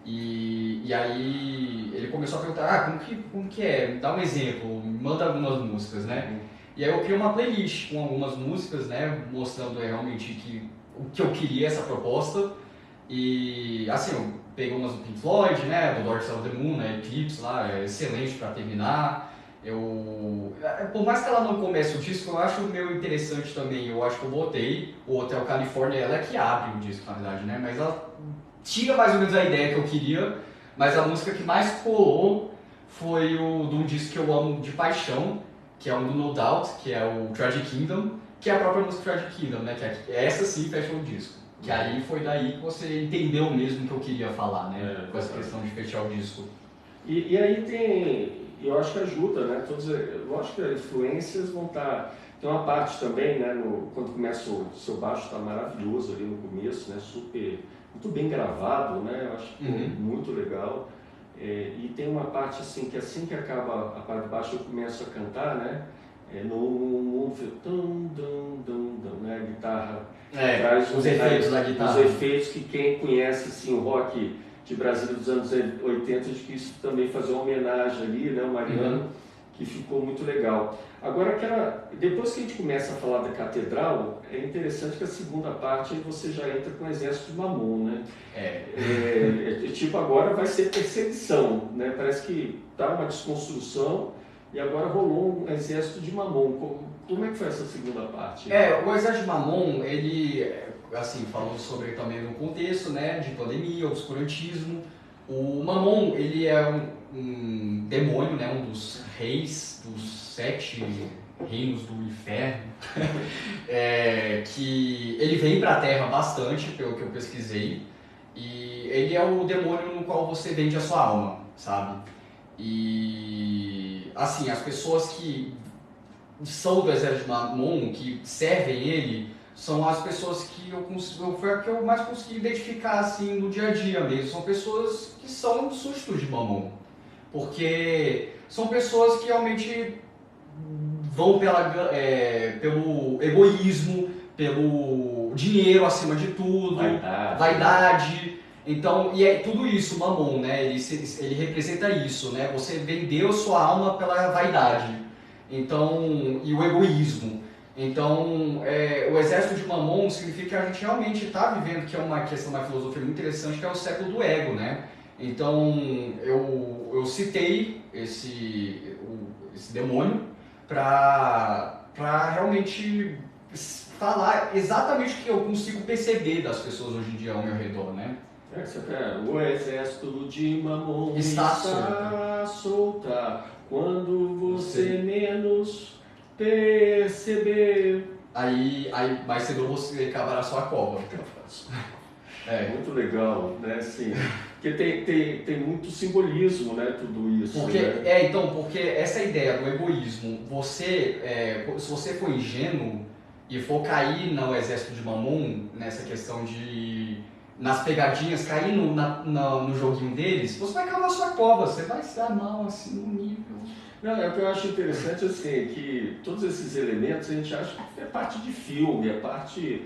E aí ele começou a perguntar, como que é? Me dá um exemplo, me manda algumas músicas, né? E aí eu criei uma playlist com algumas músicas, né? Mostrando realmente o que eu queria, essa proposta. E assim, eu peguei umas do Pink Floyd, né, do Dark Side of the Moon, né, Eclipse lá, é excelente para terminar. Por mais que ela não comece o disco, eu acho meio interessante também, eu acho que eu botei o Hotel California, ela é que abre o disco, na verdade, né, mas ela tira mais ou menos a ideia que eu queria, mas a música que mais colou foi de um disco que eu amo de paixão, que é um do No Doubt, que é o Tragic Kingdom, que é a própria música Tragic Kingdom, né, que essa sim fecha o disco. Que aí foi daí que você entendeu mesmo o que eu queria falar, né? Com essa questão de fechar o disco. E aí eu acho que ajuda, né? Lógico que as influências vão estar... Tem uma parte também, né? Quando começa o seu baixo está maravilhoso ali no começo, né? Muito bem gravado, né? Eu acho muito legal. E tem uma parte assim que acaba a parte de baixo eu começo a cantar, né? No mundo, né? A guitarra traz os efeitos da guitarra. Os efeitos que quem conhece assim, o rock de Brasília dos anos 80, de que isso também fazer uma homenagem ali, né? O Mariano, que ficou muito legal. Agora, depois que a gente começa a falar da Catedral, é interessante que a segunda parte aí você já entra com o Exército de Mamon, né? Tipo, agora vai ser perseguição, né? Parece que tá uma desconstrução e agora rolou um Exército de Mamon. Como é que foi essa segunda parte? O Exército de Mamon, ele, assim, falou sobre também no contexto, né, de pandemia, obscurantismo. O Mamon, ele é um demônio, né, um dos reis dos 7 reinos do inferno, que ele vem para a Terra bastante, pelo que eu pesquisei, e ele é o demônio no qual você vende a sua alma, sabe? E, assim, as pessoas que são do Exército de Mamon, que servem ele, são as pessoas que foi a que eu mais consegui identificar assim, no dia a dia mesmo. São pessoas que são súditos de Mamon, porque são pessoas que realmente vão pelo egoísmo, pelo dinheiro acima de tudo, vaidade. Então, e é tudo isso, Mamon, né? Ele representa isso, né? Você vendeu sua alma pela vaidade. Então, e o egoísmo. Então, o Exército de Mamon significa que a gente realmente está vivendo, que é uma questão da filosofia muito interessante, que é o século do ego, né? Então, eu citei esse demônio para realmente falar exatamente o que eu consigo perceber das pessoas hoje em dia ao meu redor, né? O Exército de Mamon está solta. Quando você menos perceber. Aí mais cedo você acabará sua cova. Muito legal, né? Assim, porque tem muito simbolismo, né? Tudo isso. Porque, né? então, porque essa ideia do egoísmo, se você for ingênuo e for cair no exército de Mamon, nessa questão de, nas pegadinhas, cair no joguinho deles, você vai cavar sua cova, você vai se dar mal, assim, no nível... Não, é o que eu acho interessante, assim, é que todos esses elementos a gente acha que é parte de filme, é parte...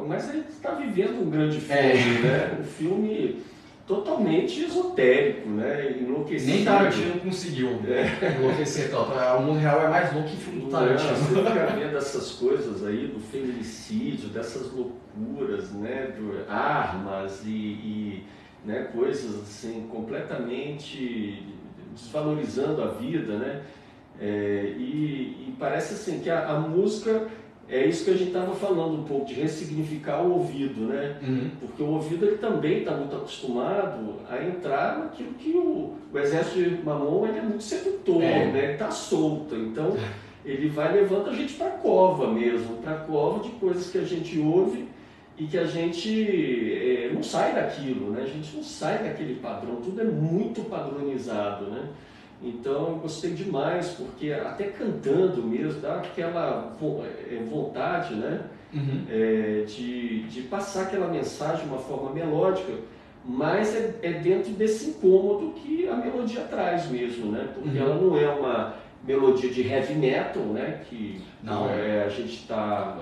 Mas a gente está vivendo um grande filme, né? Um filme totalmente esotérico, né? Enlouquecido. Nem Tarantino conseguiu enlouquecer tanto. O mundo real é mais louco que o filme do Tarantino. Você fica vendo essas coisas aí do feminicídio, dessas loucuras, né? De armas né? Coisas assim completamente desvalorizando a vida, né? E parece assim que a música é isso que a gente estava falando um pouco, de ressignificar o ouvido, né? Porque o ouvido ele também está muito acostumado a entrar naquilo que o exército de Mamon ele é muito sedutor, né? Ele está solto, então ele vai levando a gente para a cova mesmo, para a cova de coisas que a gente ouve e que a gente não sai daquilo, né? A gente não sai daquele padrão, tudo é muito padronizado, né? Então eu gostei demais, porque até cantando mesmo, dá aquela vontade, né? De passar aquela mensagem de uma forma melódica, mas é dentro desse incômodo que a melodia traz mesmo, né? Porque ela não é uma melodia de heavy metal, né? Que a gente está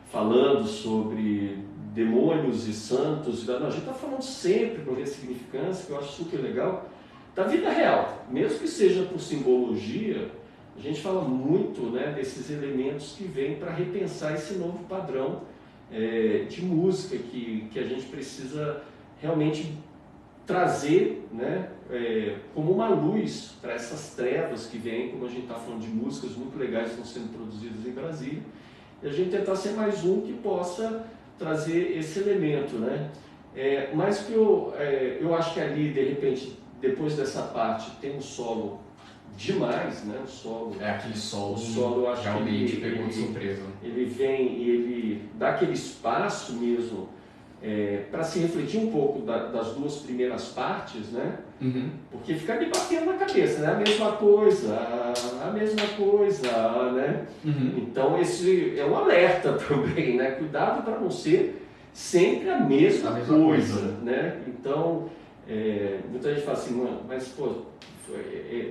falando sobre demônios e santos, não, a gente está falando sempre com ressignificância, que eu acho super legal, da vida real, mesmo que seja por simbologia, a gente fala muito, né, desses elementos que vêm para repensar esse novo padrão de música que a gente precisa realmente trazer, né, como uma luz para essas trevas que vêm, como a gente está falando de músicas muito legais que estão sendo produzidas em Brasília, e a gente tentar ser mais um que possa trazer esse elemento, né? Mas que eu acho que ali, de repente, depois dessa parte, tem um solo demais, né? O solo, aquele solo, eu acho realmente que pegou de surpresa. Ele vem e ele dá aquele espaço mesmo para se refletir um pouco das duas primeiras partes, né? Porque fica me batendo na cabeça, né? A mesma coisa, né? Então esse é um alerta também, né? Cuidado para não ser sempre a mesma coisa, né? Então muita gente fala assim, mas pô,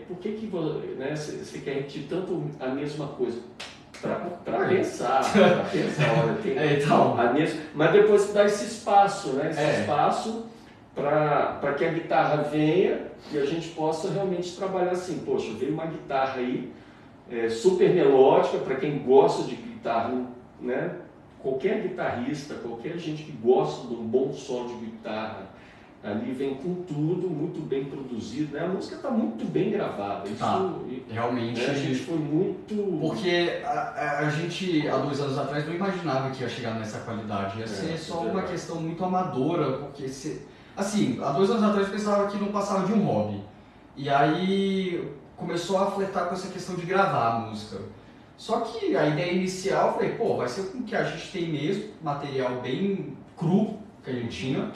por que né, você quer repetir tanto a mesma coisa? Para pensar, olha, tem a mesma, mas depois dá esse espaço, né? Esse espaço para que a guitarra venha e a gente possa realmente trabalhar assim, poxa, veio uma guitarra aí super melódica, para quem gosta de guitarra, né? Qualquer guitarrista, qualquer gente que gosta de um bom solo de guitarra, ali vem com tudo, muito bem produzido, né? A música está muito bem gravada. Isso, realmente. A gente foi muito... Porque a gente, há 2 anos atrás, não imaginava que ia chegar nessa qualidade. Ia ser só uma questão muito amadora, porque, assim, há 2 anos atrás eu pensava que não passava de um hobby. E aí começou a flertar com essa questão de gravar a música. Só que a ideia inicial, eu falei, pô, vai ser com o que a gente tem mesmo, material bem cru que a gente tinha.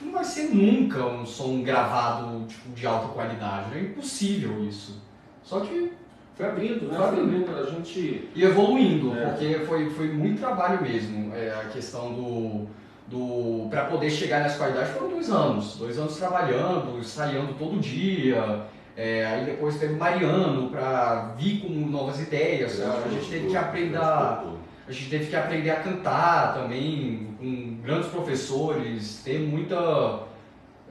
Não vai ser nunca um som gravado tipo, de alta qualidade, é impossível isso. Só que foi abrindo, né? Foi abrindo, a gente... E evoluindo, porque foi muito trabalho mesmo, a questão para poder chegar nessa qualidade foram 2 anos. 2 anos trabalhando, ensaiando todo dia, aí depois teve Mariano para vir com novas ideias, a gente teve que aprender a gente teve que aprender a cantar também, com grandes professores, ter muita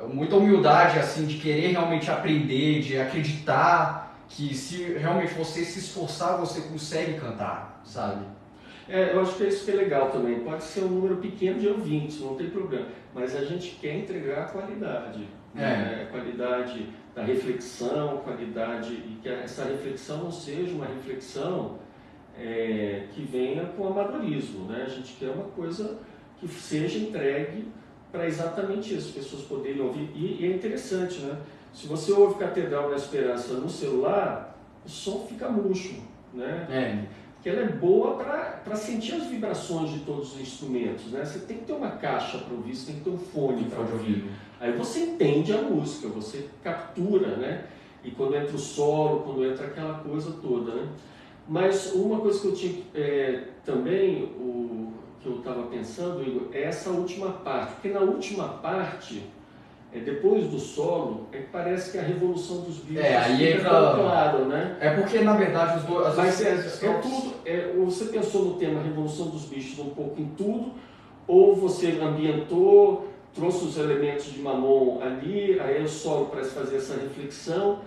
humildade assim, de querer realmente aprender, de acreditar que se realmente você se esforçar, você consegue cantar, sabe? Eu acho que isso que é legal também. Pode ser um número pequeno de ouvintes, não tem problema, mas a gente quer entregar a qualidade. Né? A qualidade da reflexão, qualidade, e que essa reflexão não seja uma reflexão que venha com amadorismo, né? A gente quer uma coisa que seja entregue para exatamente isso, as pessoas poderem ouvir. E é interessante, né? Se você ouve Catedral da Esperança no celular, o som fica murcho, né? que ela é boa para sentir as vibrações de todos os instrumentos, né? Você tem que ter uma caixa para ouvir, você tem que ter um fone para ouvir. Aí você entende a música, você captura, né? E quando entra o solo, quando entra aquela coisa toda, né? Mas uma coisa que eu tinha também, que eu estava pensando, Igor, é essa última parte. Porque na última parte, depois do solo, parece que a revolução dos bichos aí fica tão claro, né? É porque, na verdade, os dois... Mas tudo, você pensou no tema Revolução dos Bichos um pouco em tudo, ou você ambientou, trouxe os elementos de Mammon ali, aí o solo parece fazer essa reflexão,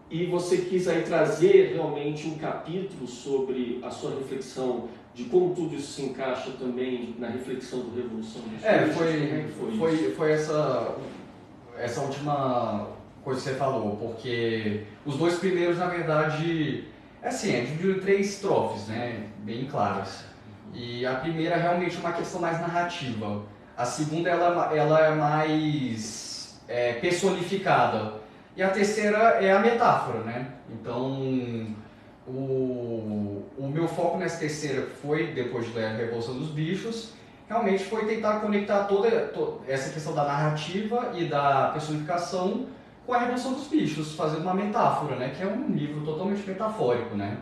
e você quis aí trazer realmente um capítulo sobre a sua reflexão de como tudo isso se encaixa também na reflexão do Revolução dos Bichos? Foi essa última coisa que você falou, porque os dois primeiros, na verdade, dividido em 3 estrofes, né, bem claras. E a primeira realmente é uma questão mais narrativa. A segunda, ela é mais personificada. E a terceira é a metáfora, né? Então, o meu foco nessa terceira foi, depois da Revolução dos Bichos, realmente foi tentar conectar toda essa questão da narrativa e da personificação com a Revolução dos Bichos, fazendo uma metáfora, né? Que é um livro totalmente metafórico, né?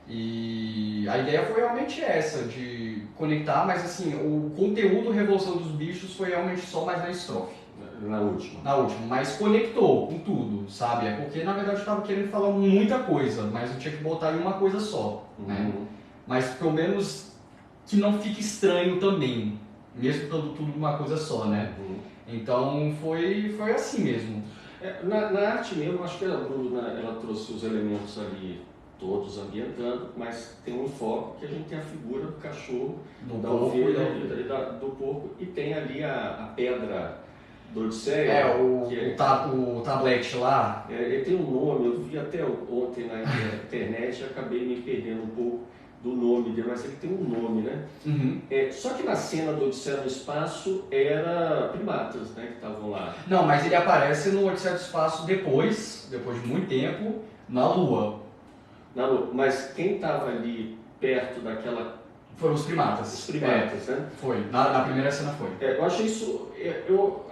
E a ideia foi realmente essa, de conectar, mas assim, o conteúdo Revolução dos Bichos foi realmente só mais na estrofe. Na última, mas conectou com tudo, sabe? É porque na verdade eu estava querendo falar muita coisa, mas eu tinha que botar em uma coisa só, né? Mas pelo menos que não fique estranho também, mesmo tudo uma coisa só, né? Então foi assim mesmo. Na arte mesmo, acho que a Bruna, ela trouxe os elementos ali todos ambientando, mas tem um enfoque que a gente tem a figura do cachorro, da ovelha e do porco, e tem ali a pedra do Odisseia. O tablete lá. Ele tem um nome, eu vi até ontem na internet e acabei me perdendo um pouco do nome dele, mas ele tem um nome, né? Só que na cena do Odisseia no Espaço era primatas, né, que estavam lá. Não, mas ele aparece no Odisseia do Espaço depois de muito tempo, na Lua. Mas quem estava ali perto daquela... Foram os primatas. Os primatas, né? Foi, na primeira cena foi. Eu achei isso,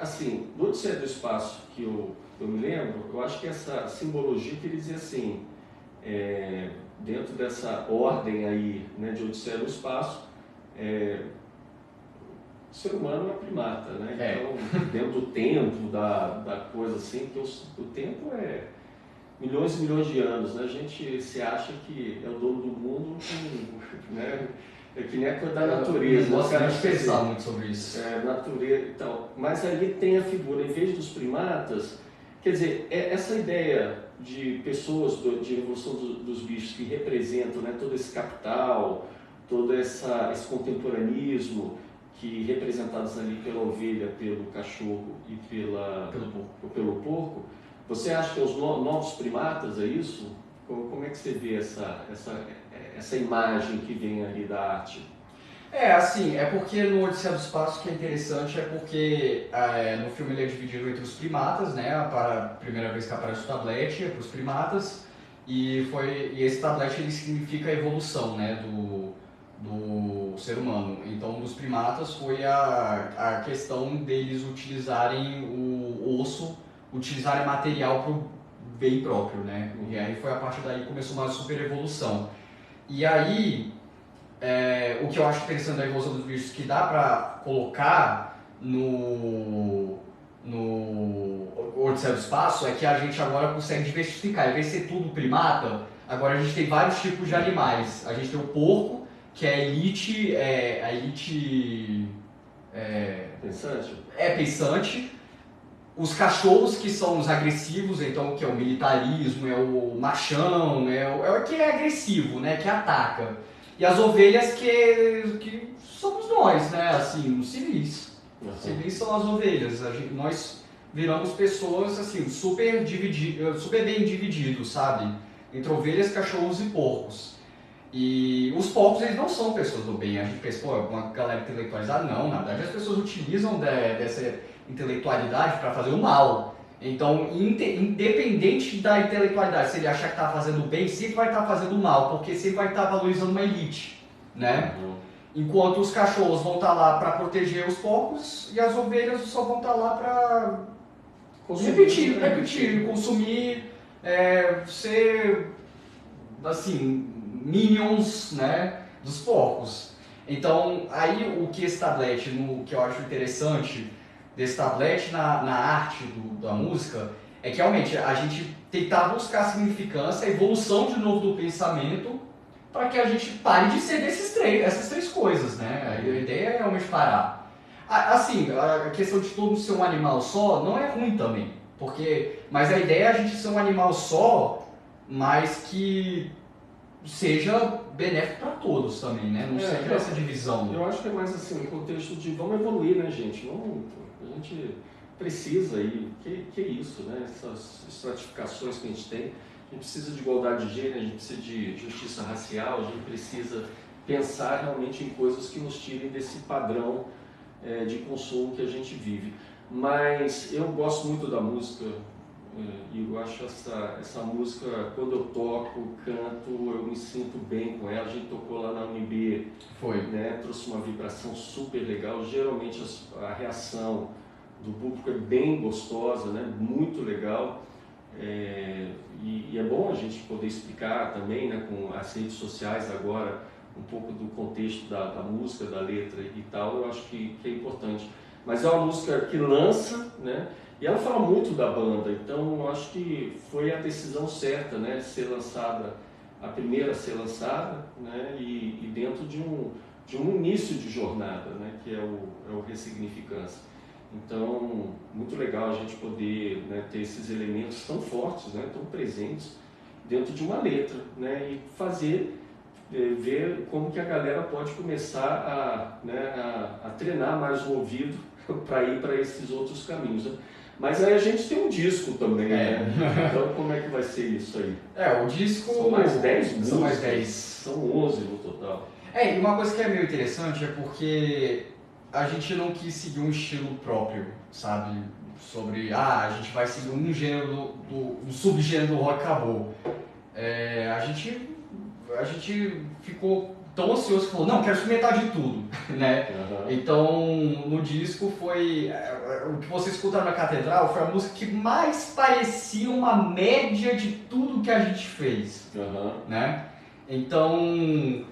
assim, do Odisseia do Espaço que eu me lembro, eu acho que essa simbologia que ele dizia assim, dentro dessa ordem aí, né, de Odisseia do Espaço, o ser humano é primata, né? Então, dentro do tempo, da coisa assim, porque o tempo é milhões e milhões de anos, né? A gente se acha que é o dono do mundo, né? É que nem a coisa da natureza. Eu gosto de pensar muito sobre isso. Natureza e tal. Mas ali tem a figura, em vez dos primatas, quer dizer, essa ideia de pessoas de Revolução dos Bichos que representam, né, todo esse capital, todo esse contemporaneismo, que representados ali pela ovelha, pelo cachorro e pelo porco, você acha que é os novos primatas, é isso? Como é que você vê essa imagem que vem ali da arte? É porque no Odisseia do Espaço, o que é interessante é porque no filme ele é dividido entre os primatas, né? Para a primeira vez que aparece o tablete é para os primatas, e esse tablete ele significa a evolução, né, do ser humano. Então, dos primatas foi a questão deles utilizarem o osso, utilizarem material para o bem próprio, né? E aí foi a partir daí que começou uma super evolução. E aí, o que eu acho interessante da evolução dos bichos que dá para colocar no Odisseia do Espaço é que a gente agora consegue diversificar. Em vez de ser tudo primata, agora a gente tem vários tipos de animais. A gente tem o porco, que é a elite pensante. Pensante. Os cachorros, que são os agressivos, então, que é o militarismo, é o machão, é o que é agressivo, né, que ataca. E as ovelhas que somos nós, né, assim, os civis. Os civis são as ovelhas. Nós viramos pessoas, assim, super bem divididos, sabe? Entre ovelhas, cachorros e porcos. E os porcos, eles não são pessoas do bem. A gente pensa, uma galera intelectualizada. Não, na verdade as pessoas utilizam dessa intelectualidade para fazer o mal. Então, independente da intelectualidade, se ele achar que está fazendo bem, sempre vai estar fazendo mal, porque sempre vai estar valorizando uma elite, né? Enquanto os cachorros vão estar lá para proteger os porcos e as ovelhas só vão estar lá para repetir, consumir, ser, assim, minions, né, dos porcos. Então, aí o que esse tablet, que eu acho interessante desse tablet na arte da música, é que realmente a gente tentar buscar significância, a evolução de novo do pensamento, para que a gente pare de ser essas três coisas, né? A ideia é realmente parar. Assim, a questão de todo ser um animal só não é ruim também, mas a ideia é a gente ser um animal só, mas que seja benéfico para todos também, né? Não seja essa divisão. Eu acho que é mais assim, no contexto de vamos evoluir, né, gente? A gente precisa aí, que é isso, né? Essas estratificações que a gente tem. A gente precisa de igualdade de gênero, a gente precisa de justiça racial, a gente precisa pensar realmente em coisas que nos tirem desse padrão de consumo que a gente vive. Mas eu gosto muito da música e eu acho essa música, quando eu toco, canto, eu me sinto bem com ela. A gente tocou lá na UNB, né, trouxe uma vibração super legal. Geralmente a reação do público é bem gostosa, né, muito legal. E é bom a gente poder explicar também, né, com as redes sociais agora, um pouco do contexto da música, da letra e tal. Eu acho que é importante. Mas é uma música que lança, né? E ela fala muito da banda, então eu acho que foi a decisão certa, né? Ser lançada, a primeira a ser lançada, né? E dentro de um início de jornada, né? Que é o Ressignificância. Então, muito legal a gente poder, né, ter esses elementos tão fortes, né? Tão presentes dentro de uma letra, né? E fazer, ver como que a galera pode começar a treinar mais o ouvido para ir para esses outros caminhos, né? Mas aí a gente tem um disco também, né? Então como é que vai ser isso aí? O disco... São mais 10 músicas? São mais 10. São 11 no total. E uma coisa que é meio interessante é porque a gente não quis seguir um estilo próprio, sabe? Sobre, a gente vai seguir um gênero um subgênero do rock, acabou. A gente ficou tão ansioso que falou, não, quero experimentar de tudo, né? Uhum. Então, no disco foi... o que você escuta na Catedral foi a música que mais parecia uma média de tudo que a gente fez, né? Então,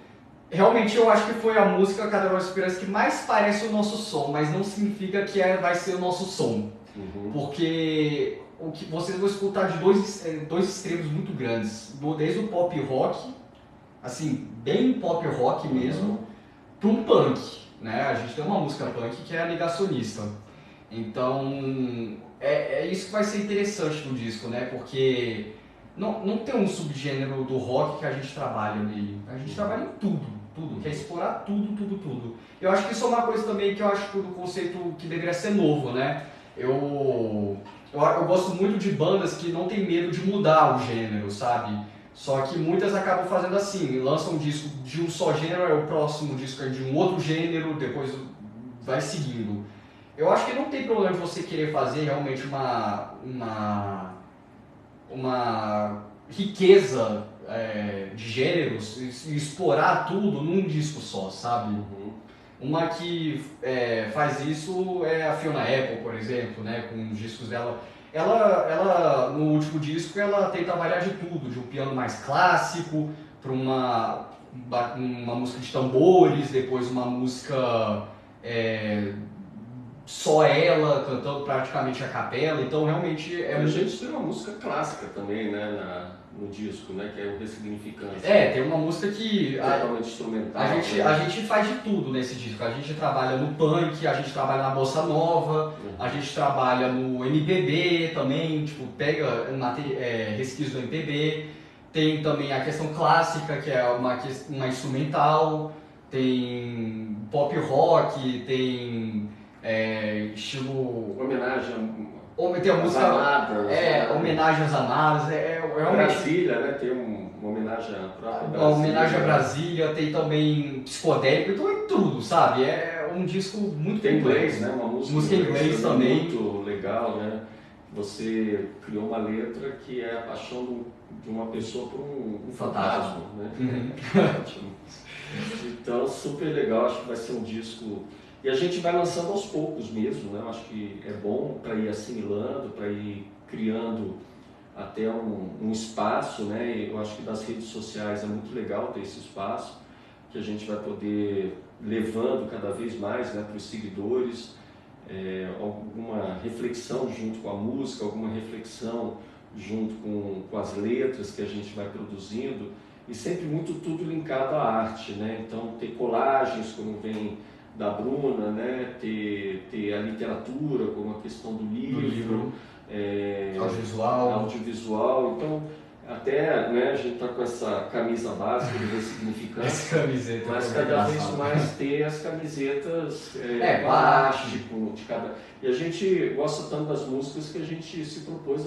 realmente eu acho que foi a música Catedral de Esperança que mais parece o nosso som, mas não significa que vai ser o nosso som. Porque o que vocês vão escutar de dois extremos muito grandes, desde o pop rock, assim, bem pop rock mesmo, para um punk, né? A gente tem uma música punk que é a Negacionista. Então, é isso que vai ser interessante no disco, né? Porque não tem um subgênero do rock que a gente trabalha nele. A gente trabalha em tudo, quer explorar tudo. Eu acho que isso é uma coisa também que eu acho que o conceito que deveria ser novo, né? Eu gosto muito de bandas que não tem medo de mudar o gênero, sabe? Só que muitas acabam fazendo assim, lançam um disco de um só gênero, o próximo disco é de um outro gênero, depois vai seguindo. Eu acho que não tem problema de você querer fazer realmente uma riqueza de gêneros e explorar tudo num disco só, sabe? Uma que faz isso é a Fiona Apple, por exemplo, né, com os discos dela. Ela, no último disco, ela tenta variar de tudo, de um piano mais clássico para uma música de tambores, depois uma música só ela cantando praticamente a capela. Então realmente a gente tem uma música clássica também, né, no disco, né, que é o Ressignificância. Tem uma música que totalmente instrumental. A gente faz de tudo nesse disco. A gente trabalha no punk, a gente trabalha na bossa nova, a gente trabalha no MPB também, tipo, pega resquício do MPB. Tem também a questão clássica, que é uma instrumental, tem pop rock, tem estilo... Homenagem tem a música amadas, homenagem às amadas, realmente... Brasília, né? Tem uma homenagem à própria Brasília. Uma homenagem à Brasília, tem também psicodélico, então é tudo, sabe? É um disco muito tem inglês, né? Uma música em inglês também. Muito legal, né? você criou uma letra que é a paixão de uma pessoa por um fantasma, né? Ótimo. Então, super legal, acho que vai ser um disco... E a gente vai lançando aos poucos mesmo, né? Eu acho que é bom para ir assimilando, para ir criando até um espaço, né? Eu acho que das redes sociais é muito legal ter esse espaço, que a gente vai poder levando cada vez mais, né, para os seguidores, alguma reflexão junto com a música, alguma reflexão junto com as letras que a gente vai produzindo, e sempre muito tudo linkado à arte, né? Então ter colagens como vem da Bruna, né? ter a literatura como a questão do livro, audiovisual, então até, né, a gente está com essa camisa básica de ressignificância, mas cada vez mais ter as camisetas plástico de cada... E a gente gosta tanto das músicas que a gente se propôs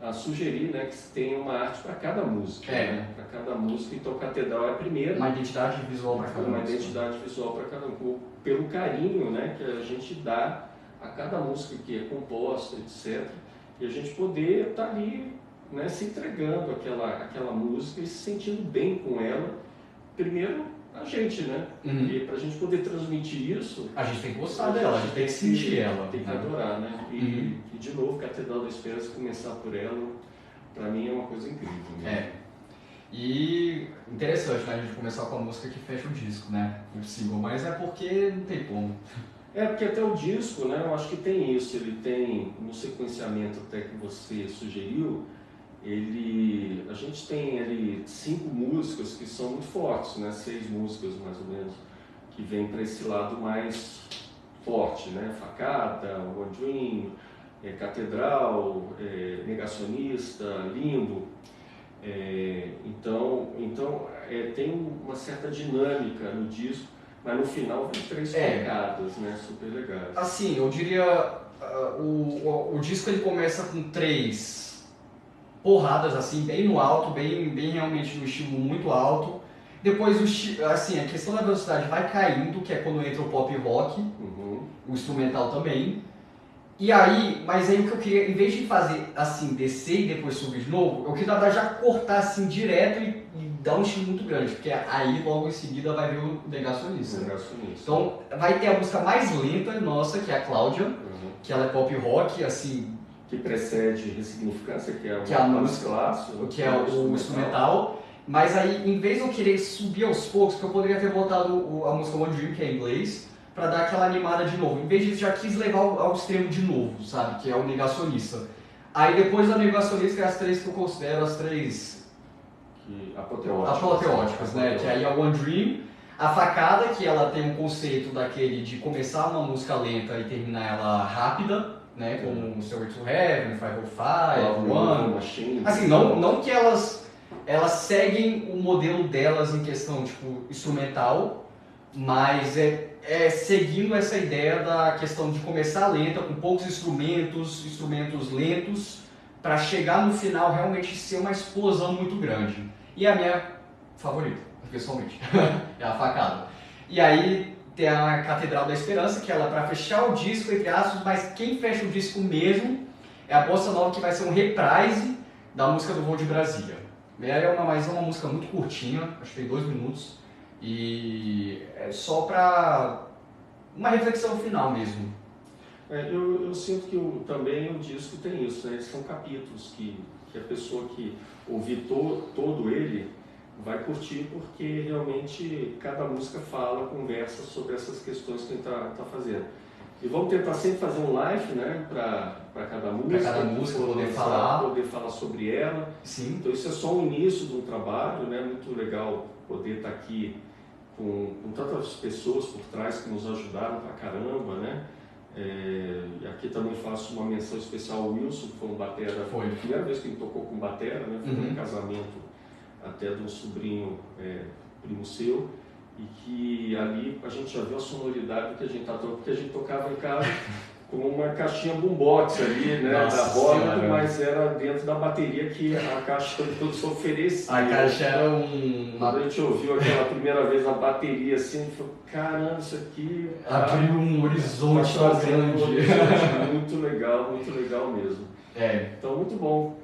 a sugerir, né, que tenha uma arte para cada música, né? Para cada música. Então Catedral é a primeira. Uma identidade visual para cada música. Uma identidade visual para cada música, pelo carinho, né, que a gente dá a cada música que é composta, etc. E a gente poder estar ali, né, se entregando àquela música e se sentindo bem com ela. Primeiro, a gente, né? E para a gente poder transmitir isso... A gente tem que gostar dela, a gente tem que sentir ela. Tem que adorar, né? E de novo, Catedral da Esperança, começar por ela, para mim é uma coisa incrível. Né? E interessante, né? A gente começar com a música que fecha o disco, né? O single, mas é porque não tem como. Porque até o disco, né? Eu acho que tem isso, ele tem, no sequenciamento até que você sugeriu, a gente tem ali 5 músicas que são muito fortes, né? 6 músicas mais ou menos, que vêm para esse lado mais forte, né? Facada, One Dream, Catedral, Negacionista, Limbo. Então tem uma certa dinâmica no disco, mas no final vem 3 facadas, né? Super legais. Assim, eu diria, o disco ele começa com 3 porradas assim, bem no alto, bem realmente no estilo muito alto. Depois, assim, a questão da velocidade vai caindo, que é quando entra o pop rock, o instrumental também. E aí, mas aí o que eu queria, em vez de fazer assim, descer e depois subir de novo, eu queria já cortar assim direto e dar um estilo muito grande, porque aí logo em seguida vai vir o Negacionista. Então vai ter a música mais lenta nossa, que é a Cláudia, que ela é pop rock, assim... Que precede Ressignificância, que é a música clássica, que é o instrumental. Mas aí, em vez de eu querer subir aos poucos, que eu poderia ter botado a música One Dream, que é em inglês, para dar aquela animada de novo. Em vez disso, já quis levar ao extremo de novo, sabe? Que é o Negacionista. Aí depois da Negacionista, que é as 3 que eu considero as 3 apoteóticas, né? Que aí é o One Dream, a Facada, que ela tem um conceito daquele de começar uma música lenta e terminar ela rápida, né? Como o Stairway to Heaven, 505, One. Assim, não que elas seguem o modelo delas em questão, tipo, instrumental, mas seguindo essa ideia da questão de começar lenta, com poucos instrumentos lentos, para chegar no final realmente ser uma explosão muito grande. E a minha favorita, pessoalmente, é a Facada. E aí tem a Catedral da Esperança, que ela é para fechar o disco, entre aspas, mas quem fecha o disco mesmo é a Bossa Nova, que vai ser um reprise da música do Voo de Brasília. É uma música muito curtinha, acho que tem 2 minutos, e é só para uma reflexão final mesmo. Eu sinto que também o disco tem isso, né? São capítulos que a pessoa que ouvir todo ele vai curtir, porque realmente cada música conversa sobre essas questões que a gente está fazendo. E vamos tentar sempre fazer um live, né, para cada música. Para cada música, poder falar sobre ela. Sim. Então isso é só o início de um trabalho, né, muito legal poder estar aqui com tantas pessoas por trás que nos ajudaram pra caramba, né. E aqui também faço uma menção especial ao Wilson, que foi um batera. Foi a primeira vez que ele tocou com batera, né, foi um casamento até de um sobrinho primo seu, e que ali a gente já viu a sonoridade que a gente está tocando, porque a gente tocava em casa como uma caixinha boombox ali, né, Nossa da Roland, Senhora. mas era dentro da bateria que a caixa nos oferecia. A caixa era Quando a gente ouviu aquela primeira vez a bateria assim, a gente falou, caramba, isso aqui abriu um horizonte tá tão trazendo um grande. horizonte muito legal mesmo. É, Então, muito bom.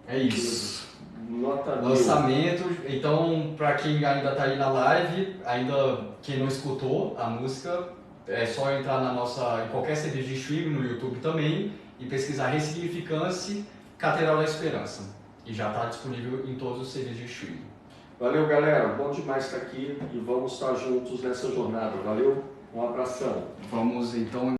é isso. Nota 1000. Lançamento, então para quem ainda está aí na live, ainda quem não escutou a música, é só entrar em qualquer serviço de streaming, no YouTube também, e pesquisar Ressignificance, Catedral da Esperança. E já está disponível em todos os serviços de streaming. Valeu, galera. Bom demais estar aqui e vamos estar juntos nessa jornada. Valeu, um abração. Vamos então